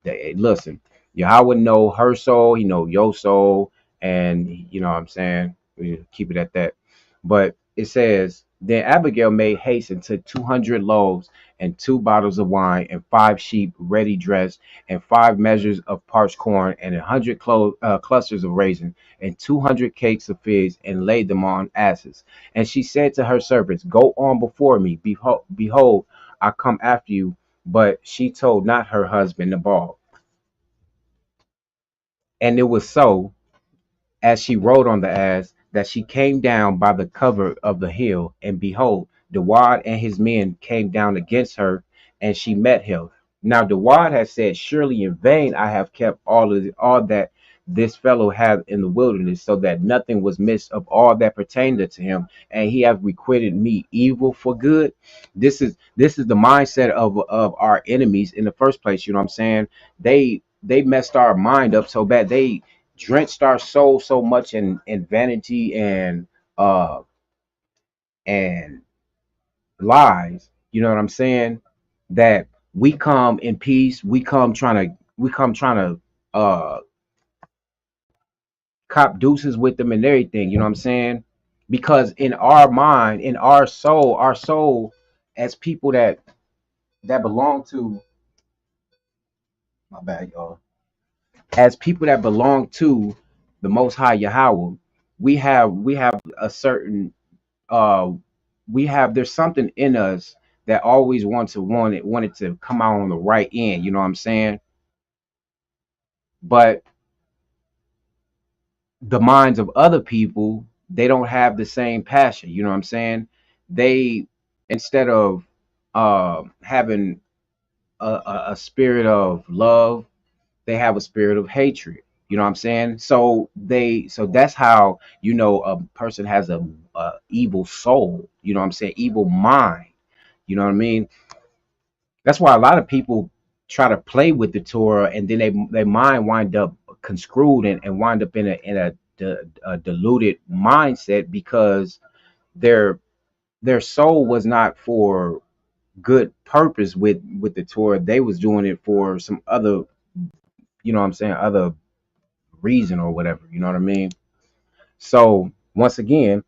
Speaker 2: Listen, Yahweh know her soul, he know your soul, and you know what I'm saying, we keep it at that. But it says, then Abigail made haste and took 200 loaves and 2 bottles of wine and 5 sheep ready dressed and 5 measures of parched corn and 100 clusters of raisin and 200 cakes of figs and laid them on asses. And she said to her servants, go on before me. Behold, I come after you. But she told not her husband Nabal. And it was so, as she rode on the ass, that she came down by the cover of the hill, and behold, Dawad and his men came down against her, and she met him. Now Dawad had said, surely in vain I have kept all that this fellow had in the wilderness, so that nothing was missed of all that pertained to him, and he hath requited me evil for good. This is the mindset of our enemies in the first place. You know what I'm saying? they messed our mind up so bad. They drenched our soul so much in vanity uh and lies. You know what I'm saying? That we come in peace. We come trying to cop deuces with them and everything. You know what I'm saying? Because in our mind, in our soul, as people that belong to my bad, y'all. As people that belong to the Most High Yahweh, we have a certain uh we have there's something in us that always wanted to come out on the right end. You know what I'm saying? But the minds of other people, they don't have the same passion. You know what I'm saying? They, instead of having a spirit of love, they have a spirit of hatred. You know what I'm saying? So that's how you know a person has a evil soul. You know what I'm saying? Evil mind. You know what I mean? That's why a lot of people try to play with the Torah, and then their mind wind up conscrewed and wind up in a diluted mindset, because their their soul was not for good purpose with the Torah. They was doing it for some other, you know what I'm saying, other reason or whatever. You know what I mean? So once again,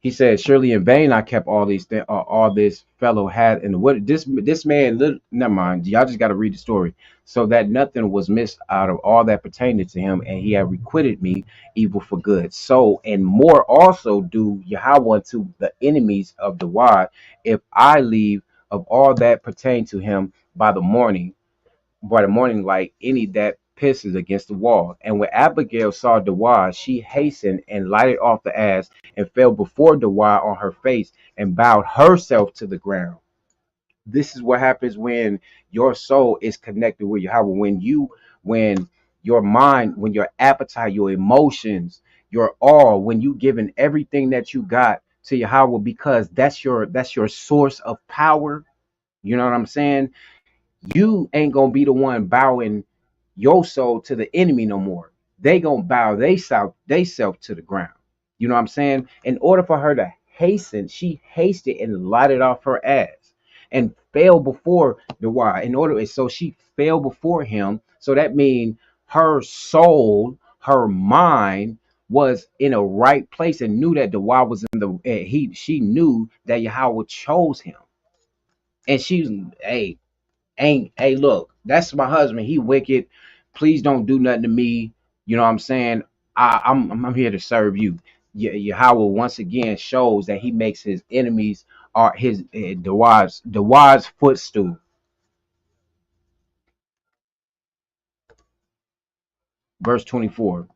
Speaker 2: he said, "Surely in vain I kept all these things, all this fellow had." And what this man, never mind. Y'all just got to read the story. So that nothing was missed out of all that pertained to him, and he had requited me evil for good. So and more also do Yahweh unto the enemies of the wide, if I leave of all that pertained to him by the morning light any that pisses against the wall. And when Abigail saw Dawah, she hastened and lighted off the ass and fell before Dawah on her face and bowed herself to the ground. This is what happens when your soul is connected with Yahweh. When your mind, when your appetite, your emotions, your all, when you giving everything that you got to Yahweh, because that's your source of power. You know what I'm saying? You ain't gonna be the one bowing your soul to the enemy no more. They gonna bow they self to the ground. You know what I'm saying? In order for her to hasten, she hasted and lighted off her ass and fell before the why. So she fell before him. So that means her soul, her mind was in a right place and knew that the why was in the she knew that Yahweh chose him. And she's, hey, ain't, hey, look, that's my husband, he wicked, please don't do nothing to me. You know what I'm saying? I'm here to serve you. Yahweh once again shows that he makes his enemies are his the wise footstool. Verse 24,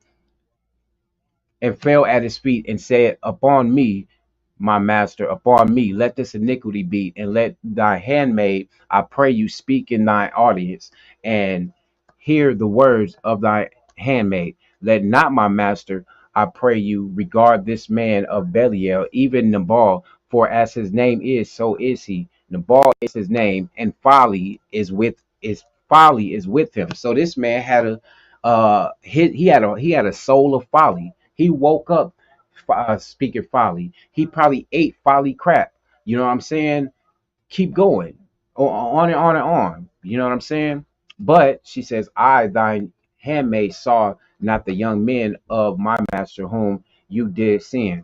Speaker 2: and fell at his feet and said, upon me, my master, upon me, let this iniquity be, and let thy handmaid, I pray you, speak in thy audience, and hear the words of thy handmaid. Let not my master, I pray you, regard this man of Belial, even Nabal, for as his name is, so is he. Nabal is his name, and folly is with him. So this man had he had a soul of folly. He woke up speaking folly. He probably ate folly crap. You know what I'm saying? Keep going on and on and on. You know what I'm saying? But she says, I, thine handmaid, saw not the young men of my master whom you did sin.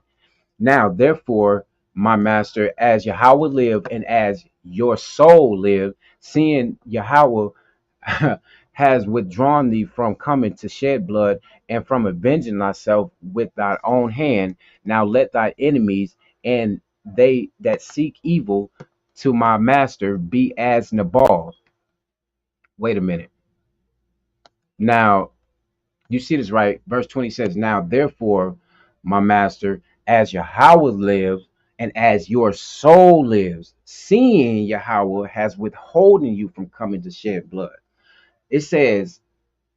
Speaker 2: Now, therefore, my master, as Yahweh live and as your soul live, seeing Yahweh has withdrawn thee from coming to shed blood and from avenging thyself with thy own hand, now let thy enemies and they that seek evil to my master be as Nabal. Wait a minute. Now, you see this right? Verse 20 says, now therefore, my master, as Yahweh lives and as your soul lives, seeing Yahweh has withholding you from coming to shed blood. It says,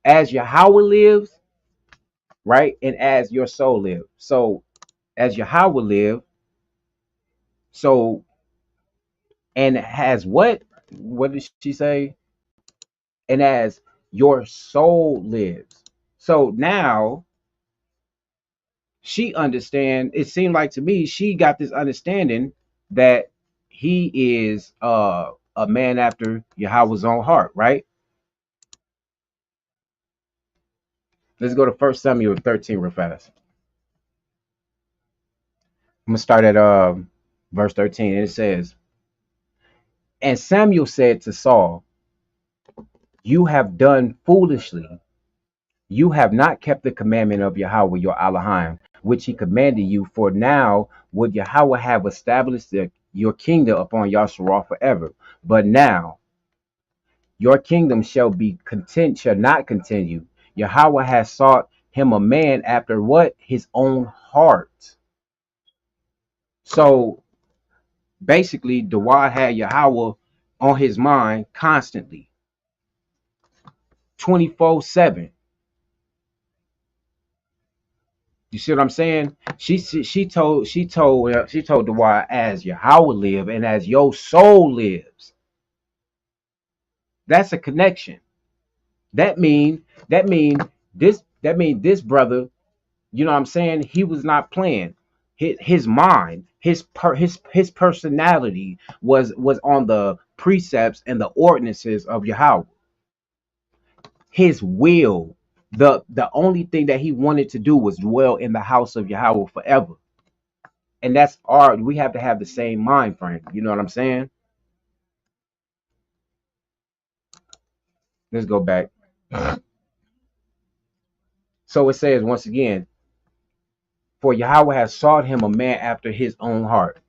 Speaker 2: as Yahweh lives, right? And as your soul lives. So as Yahweh live, so and has what? What did she say? And as your soul lives. So now she understand. It seemed like to me she got this understanding that he is a man after Yahweh's own heart, right? Let's go to 1 Samuel 13 real fast. I'm gonna start at verse 13, and it says, "And Samuel said to Saul, You have done foolishly. You have not kept the commandment of Yahweh your Elohim, which he commanded you. For now would Yahweh have established your kingdom upon Yahshua forever. But now your kingdom shall not continue. Yahweh has sought him a man after what? His own heart." So basically, Dawad had Yahweh on his mind constantly, 24/7. You see what I'm saying? She told Dawad, as Yahweh live and as your soul lives. That's a connection. That mean this brother, you know what I'm saying? He was not playing. His mind, his personality was on the precepts and the ordinances of Yahweh. His will, the only thing that he wanted to do was dwell in the house of Yahweh forever. And that's we have to have the same mind frame. You know what I'm saying? Let's go back. So it says once again, for Yahweh has sought him a man after his own heart.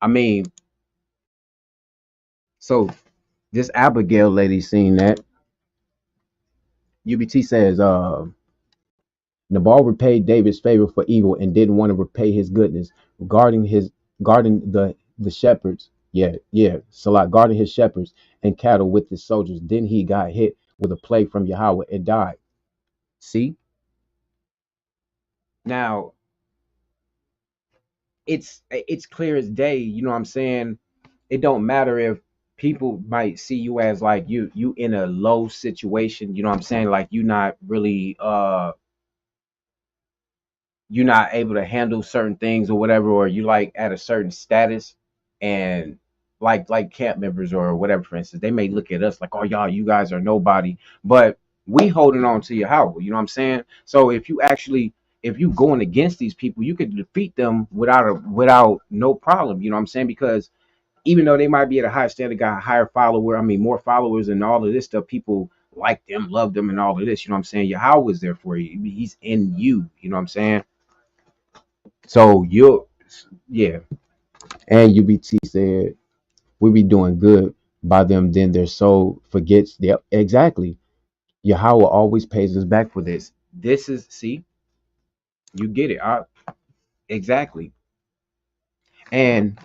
Speaker 2: I mean, so this Abigail lady seen that. UBT says, Nabal repaid David's favor for evil and didn't want to repay his goodness regarding the shepherds. Yeah. Salah guarding his shepherds and cattle with his soldiers. Then he got hit with a plague from Yahweh and died. See? Now it's clear as day, you know what I'm saying? It don't matter if people might see you as like you in a low situation, you know what I'm saying? Like you not really you're not able to handle certain things or whatever, or you like at a certain status, and like camp members or whatever, for instance, they may look at us like, oh y'all, you guys are nobody, but we holding on to Yahweh, you know what I'm saying? So if you going against these people, you could defeat them without no problem, you know what I'm saying? Because even though they might be at a higher standard, got a higher follower, I mean more followers and all of this stuff, people like them, love them, and all of this, you know what I'm saying? Yahweh is there for you. He's in you, you know what I'm saying? So yeah. And UBT said, we be doing good by them, then their soul forgets. Yep, exactly. Yahweh always pays us back for this. This is, see, you get it. Exactly. And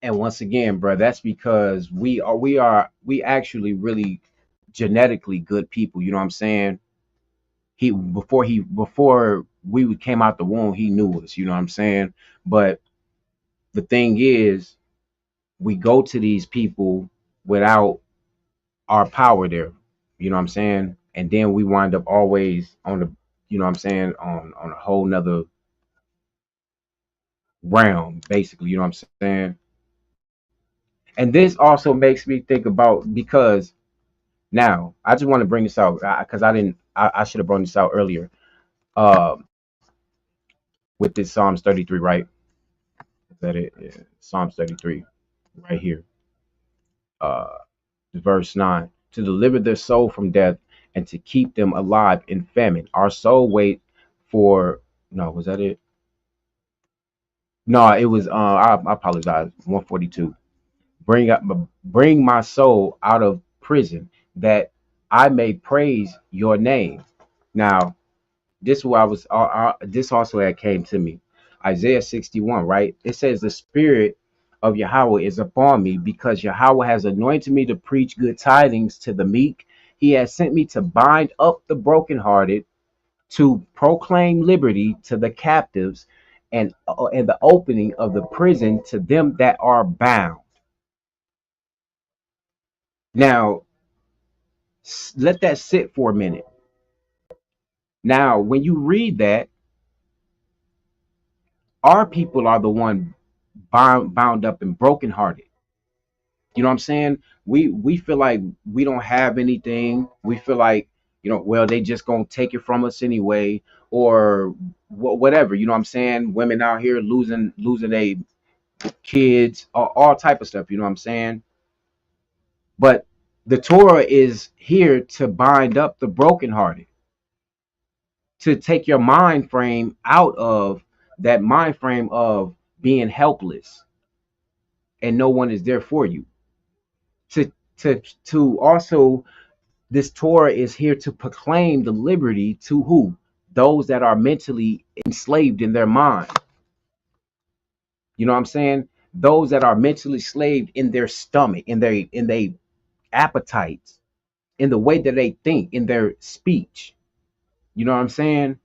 Speaker 2: once again, bro, that's because we actually really genetically good people. You know what I'm saying? Before we came out the womb, he knew us. You know what I'm saying? But the thing is, we go to these people without our power there. You know what I'm saying? And then we wind up always on the, you know what I'm saying, on a whole nother realm, basically, you know what I'm saying? And this also makes me think about, because now I just want to bring this out because I should have brought this out earlier. Uh, with this Psalms 33, right? Is that it? Yeah. Psalms 33, right here. Uh, verse 9, to deliver their soul from death and to keep them alive in famine. Our soul wait for, no, was that it? No, it was I apologize. 142. Bring my soul out of prison that I may praise your name. Now, this who I was this also had came to me. Isaiah 61, right? It says the spirit of Yahweh is upon me because Yahweh has anointed me to preach good tidings to the meek. He has sent me to bind up the brokenhearted, to proclaim liberty to the captives, and the opening of the prison to them that are bound. Now, let that sit for a minute. Now, when you read that, our people are the one bound up and brokenhearted. You know what I'm saying? We feel like we don't have anything. We feel like, well, they just gonna take it from us anyway, or whatever. You know what I'm saying? Women out here losing their kids, all type of stuff. You know what I'm saying? But the Torah is here to bind up the brokenhearted, to take your mind frame out of that mind frame of being helpless and no one is there for you. To also, this Torah is here to proclaim the liberty to who? Those that are mentally enslaved in their mind. You know what I'm saying? Those that are mentally enslaved in their stomach, in their appetites, in the way that they think, in their speech. You know what I'm saying?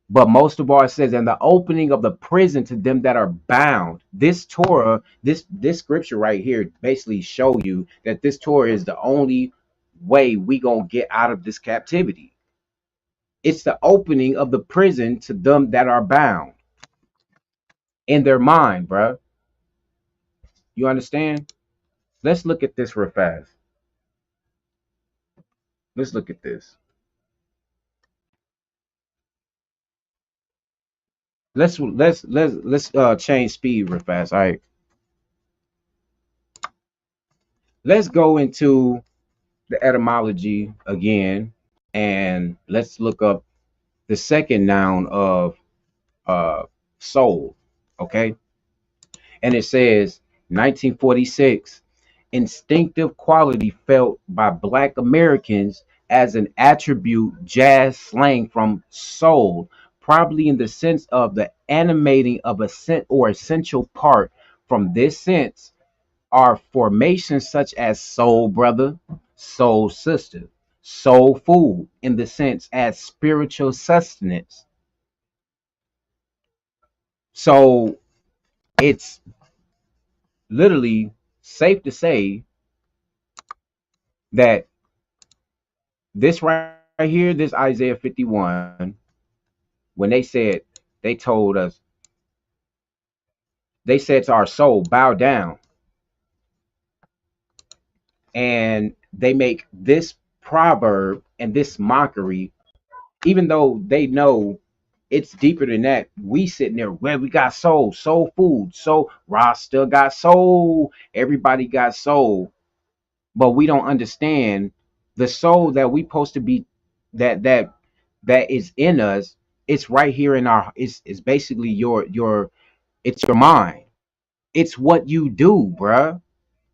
Speaker 2: But most of all, it says, "And the opening of the prison to them that are bound." This Torah, this scripture right here, basically show you that this Torah is the only way we gonna get out of this captivity. It's the opening of the prison to them that are bound in their mind, bruh. You understand? Let's look at this real fast. Let's look at this. Let's change speed real fast. All right. Let's go into the etymology again, and let's look up the second noun of uh soul. Okay. And it says 1946, instinctive quality felt by Black Americans as an attribute, jazz slang from soul, probably in the sense of the animating of a scent or essential part. From this sense are formations such as soul brother, soul sister, soul food, in the sense as spiritual sustenance. So it's literally safe to say that this right here, this Isaiah 51, when they told us, they said to our soul, bow down, and they make this proverb and this mockery, even though they know it's deeper than that. We sitting there, well, we got soul, soul food, so Ross still got soul, everybody got soul, but we don't understand the soul that we supposed to be, that is in us. It's right here in our, it's basically your it's your mind. It's what you do, bruh.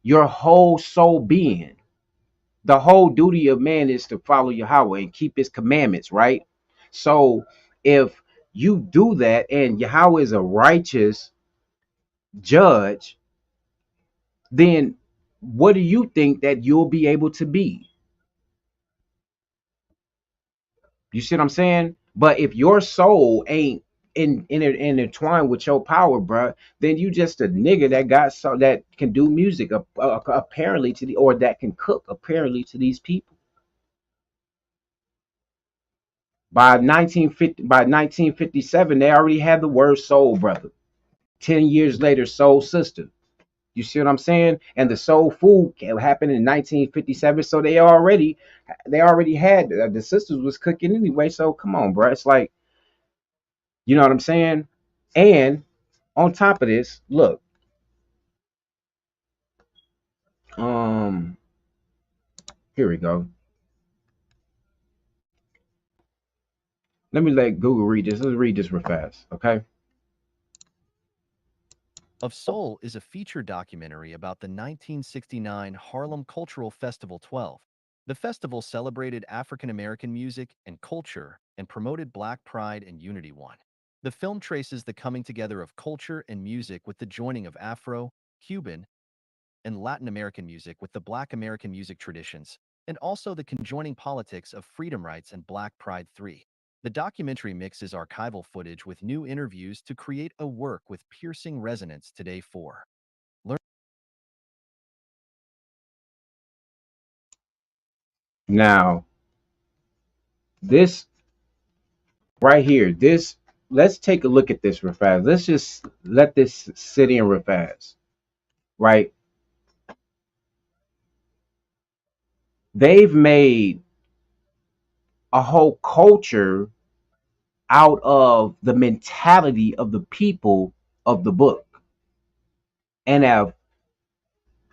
Speaker 2: Your whole soul being. The whole duty of man is to follow Yahweh and keep his commandments, right? So if you do that and Yahweh is a righteous judge, then what do you think that you'll be able to be? You see what I'm saying? But if your soul ain't intertwined with your power, bruh, then you just a nigga that got so that can do music apparently to the, or that can cook apparently to these people. By 1957, they already had the word soul brother. 10 years later, soul sister. You see what I'm saying? And the soul food happened in 1957, so they already had the sisters was cooking anyway. So come on, bro. It's like, you know what I'm saying? And on top of this, look, um, here we go. Let me let Google read this. Let's read this real fast, okay?
Speaker 4: Of Soul is a feature documentary about the 1969 Harlem Cultural Festival 12. The festival celebrated African American music and culture and promoted Black pride and unity. One. The film traces the coming together of culture and music with the joining of Afro, Cuban, and Latin American music with the Black American music traditions, and also the conjoining politics of freedom rights and Black Pride 3. The documentary mixes archival footage with new interviews to create a work with piercing resonance today. 4.
Speaker 2: Now, this right here, this, let's take a look at this real fast. Let's just let this sit in real fast, right? They've made a whole culture out of the mentality of the people of the book and have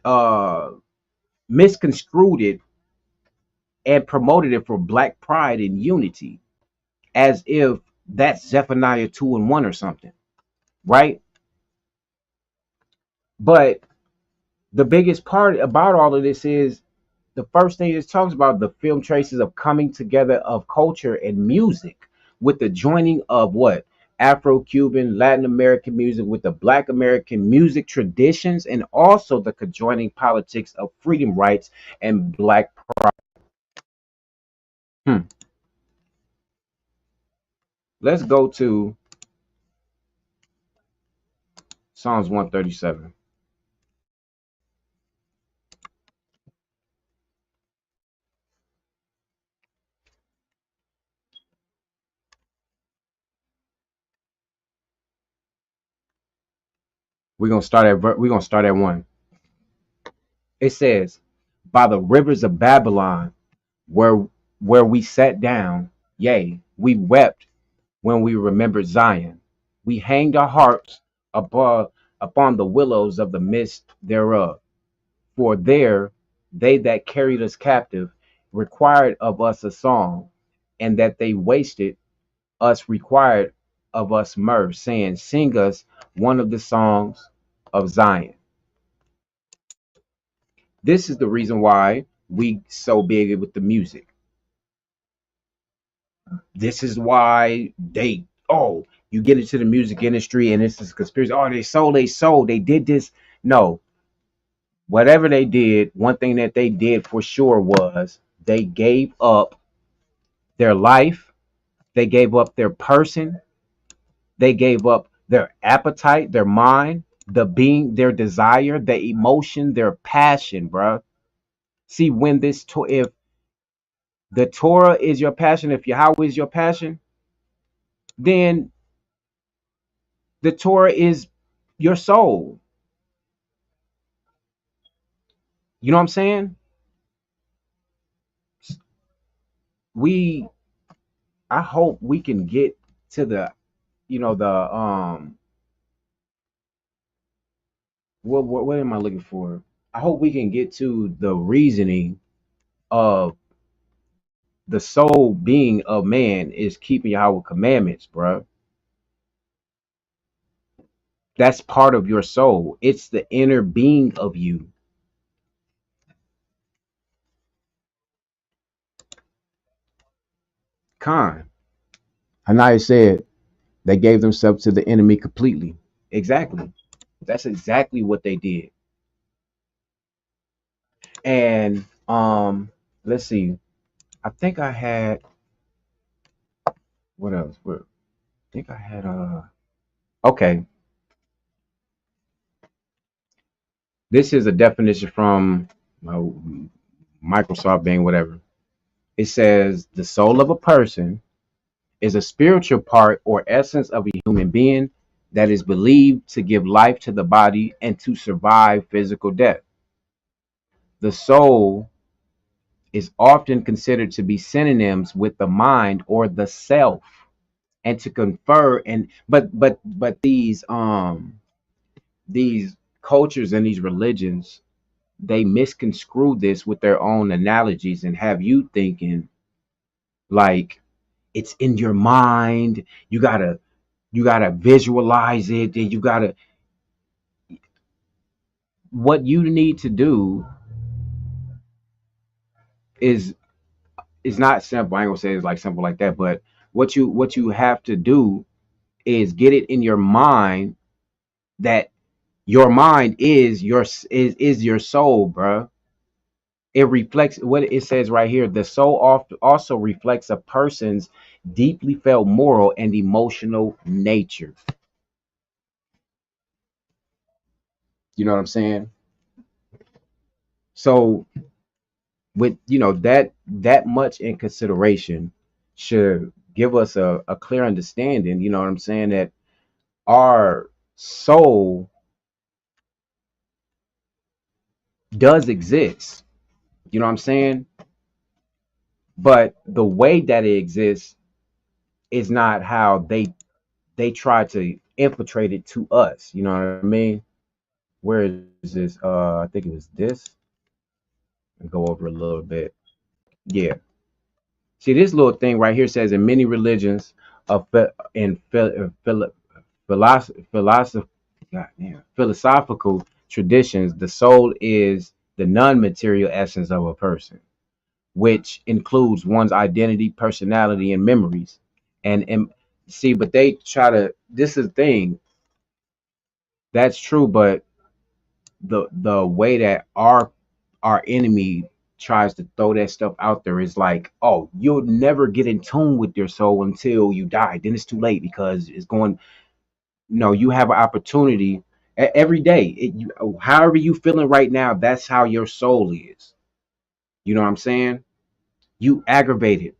Speaker 2: uh, misconstrued it and promoted it for black pride and unity as if that's Zephaniah 2 and 1 or something, right? But the biggest part about all of this is the first thing it talks about the film traces of coming together of culture and music with the joining of what? Afro-Cuban, Latin American music with the Black American music traditions and also the conjoining politics of freedom rights and black pride. Hmm. Let's go to Psalms 137. We're gonna start at 1. It says, "By the rivers of Babylon, where we sat down, yea, we wept when we remembered Zion. We hanged our harps above upon the willows of the midst thereof. For there they that carried us captive required of us a song, and that they wasted us required of us myrrh, saying, Sing us one of the songs of Zion." This is the reason why we so big with the music. This is why you get into the music industry and it's this conspiracy. Oh, they did this. No, whatever they did, one thing that they did for sure was they gave up their life, they gave up their person, they gave up their appetite, their mind, their desire, their emotion, their passion, bruh. See, if the Torah is your passion, if Yahweh is your passion, then the Torah is your soul. You know what I'm saying? We I hope we can get to the what am I looking for? I hope we can get to the reasoning of the soul being of man is keeping Yahweh commandments, bro. That's part of your soul. It's the inner being of you. Khan. Hanaya said they gave themselves to the enemy completely. Exactly. That's exactly what they did. And let's see. I think I had what else? I think I had okay. This is a definition from Microsoft Bing, whatever. It says the soul of a person is a spiritual part or essence of a human being that is believed to give life to the body and to survive physical death. The soul is often considered to be synonyms with the mind or the self and to confer and but these cultures and these religions, they misconstrue this with their own analogies and have you thinking like it's in your mind. You gotta visualize it, and you gotta what you need to do is not simple. I ain't gonna say it's like simple like that, but what you have to do is get it in your mind that your mind is your soul, bruh. It reflects what it says right here. The soul also reflects a person's deeply felt moral and emotional nature. You know what I'm saying? So with that much in consideration should give us a clear understanding, you know what I'm saying, that our soul does exist, you know what I'm saying, but the way that it exists is not how they try to infiltrate it to us, you know what I mean. Where is this? I think it was this. And go over a little bit. Yeah. See, this little thing right here says in many religions of philosophy, philosophical traditions, the soul is the non-material essence of a person, which includes one's identity, personality, and memories. And see, but they try to. This is the thing. That's true, but the way that our enemy tries to throw that stuff out there is like, oh, you'll never get in tune with your soul until you die. Then it's too late because it's going. No, you have an opportunity every day. However you feeling right now, that's how your soul is. You know what I'm saying? You aggravated.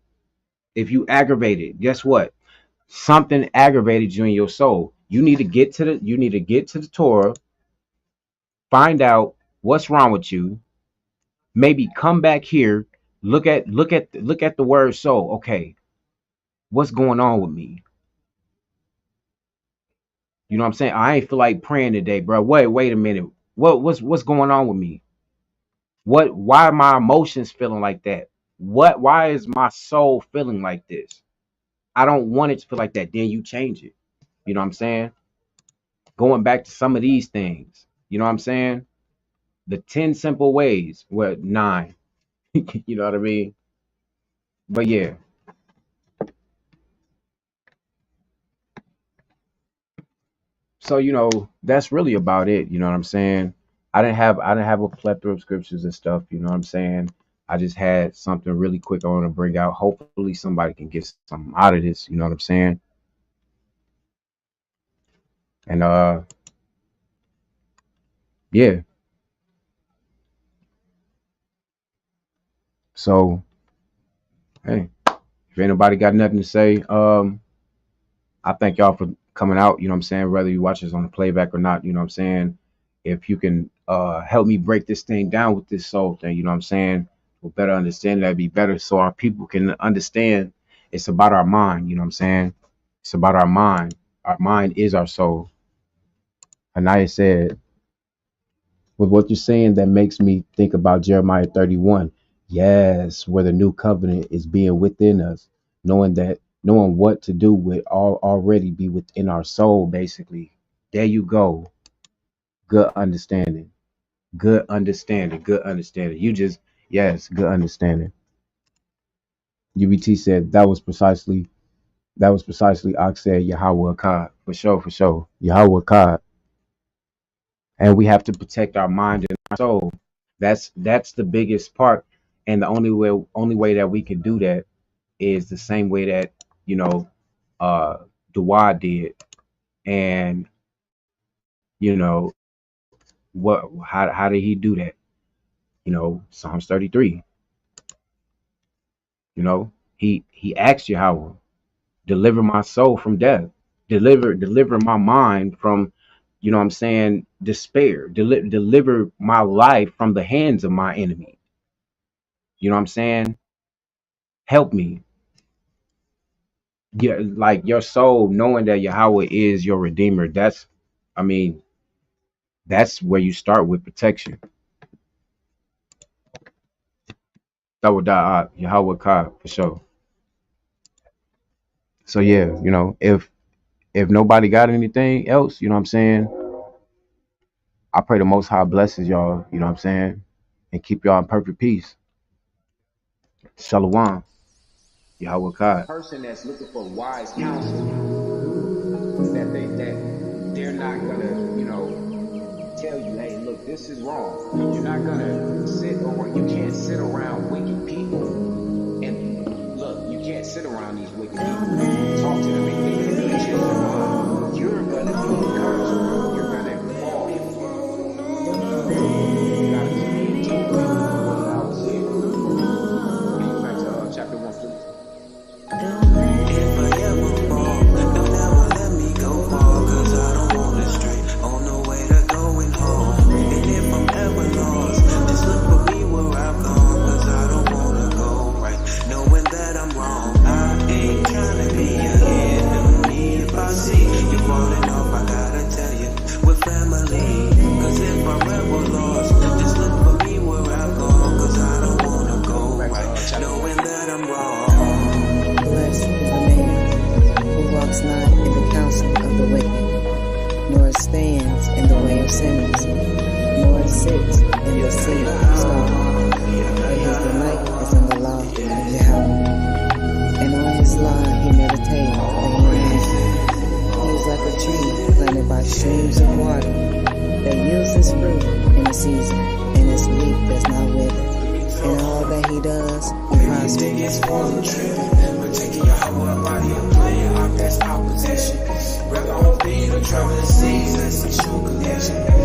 Speaker 2: If you aggravated, guess what? Something aggravated you in your soul. You need to get to the Torah, find out what's wrong with you, maybe come back here, look at the word soul. Okay, what's going on with me? You know what I'm saying? I ain't feel like praying today, bro. Wait a minute. What's going on with me? Why are my emotions feeling like that? Why is my soul feeling like this? I don't want it to feel like that. Then you change it. You know what I'm saying? Going back to some of these things. You know what I'm saying? The 10 simple ways. Well, 9. You know what I mean? But yeah. So that's really about it. You know what I'm saying? I didn't have a plethora of scriptures and stuff. You know what I'm saying? I just had something really quick I want to bring out. Hopefully somebody can get something out of this. You know what I'm saying? And yeah. So hey, if anybody got nothing to say, I thank y'all for coming out, you know what I'm saying, whether you watch this on the playback or not, you know what I'm saying. If you can help me break this thing down with this soul thing, you know what I'm saying, for better understanding, that'd be better so our people can understand it's about our mind, you know what I'm saying? It's about our mind. Our mind is our soul. Anaya said, with what you're saying, that makes me think about Jeremiah 31. Yes, where the new covenant is being within us, knowing what to do with all already be within our soul, basically. There you go. Good understanding. Good understanding. Good understanding. Yes, good understanding. UBT said that was precisely Ox said Yahweh Akkad. For sure, for sure. Yahweh Akkad. And we have to protect our mind and our soul. That's the biggest part. And the only way that we can do that is the same way that, you know, uh Dua did. And you know, how did he do that? Psalms 33. He asked Yahweh, deliver my soul from death, deliver my mind from, what I'm saying, despair, deliver my life from the hands of my enemy. You know what I'm saying? Help me. Yeah, like your soul, knowing that Yahweh is your redeemer. I mean, that's where you start with protection. That would die Yahweh Ka for sure. So yeah, if nobody got anything else, you know what I'm saying, I pray the Most High blesses y'all, you know what I'm saying, and keep y'all in perfect peace. Shalom. Yahweh Ka.
Speaker 1: Person that's looking for wise counsel, that they're not gonna, tell you, hey, look, this is wrong. You're not gonna you can't sit around wicked people, and look, you can't sit around these wicked people, talk to them, and get them to change their mind. You're gonna be encouraged. You're gonna fall. You gotta keep your tongue. What I was saying.
Speaker 5: walks not in the counsel of the wicked, nor stands in the way of sinners, nor sits in the seat of scoffers. But his delight is in the law of Yahawah, and on his law he meditates day and night. He is like a tree planted by streams of water, that yields its fruit in the season, and its leaf does not wither. In all that he does, he prospers.
Speaker 1: Protecting Yahawah body and playing our best opposition. Rather on being a traveling seas, that's a true connection.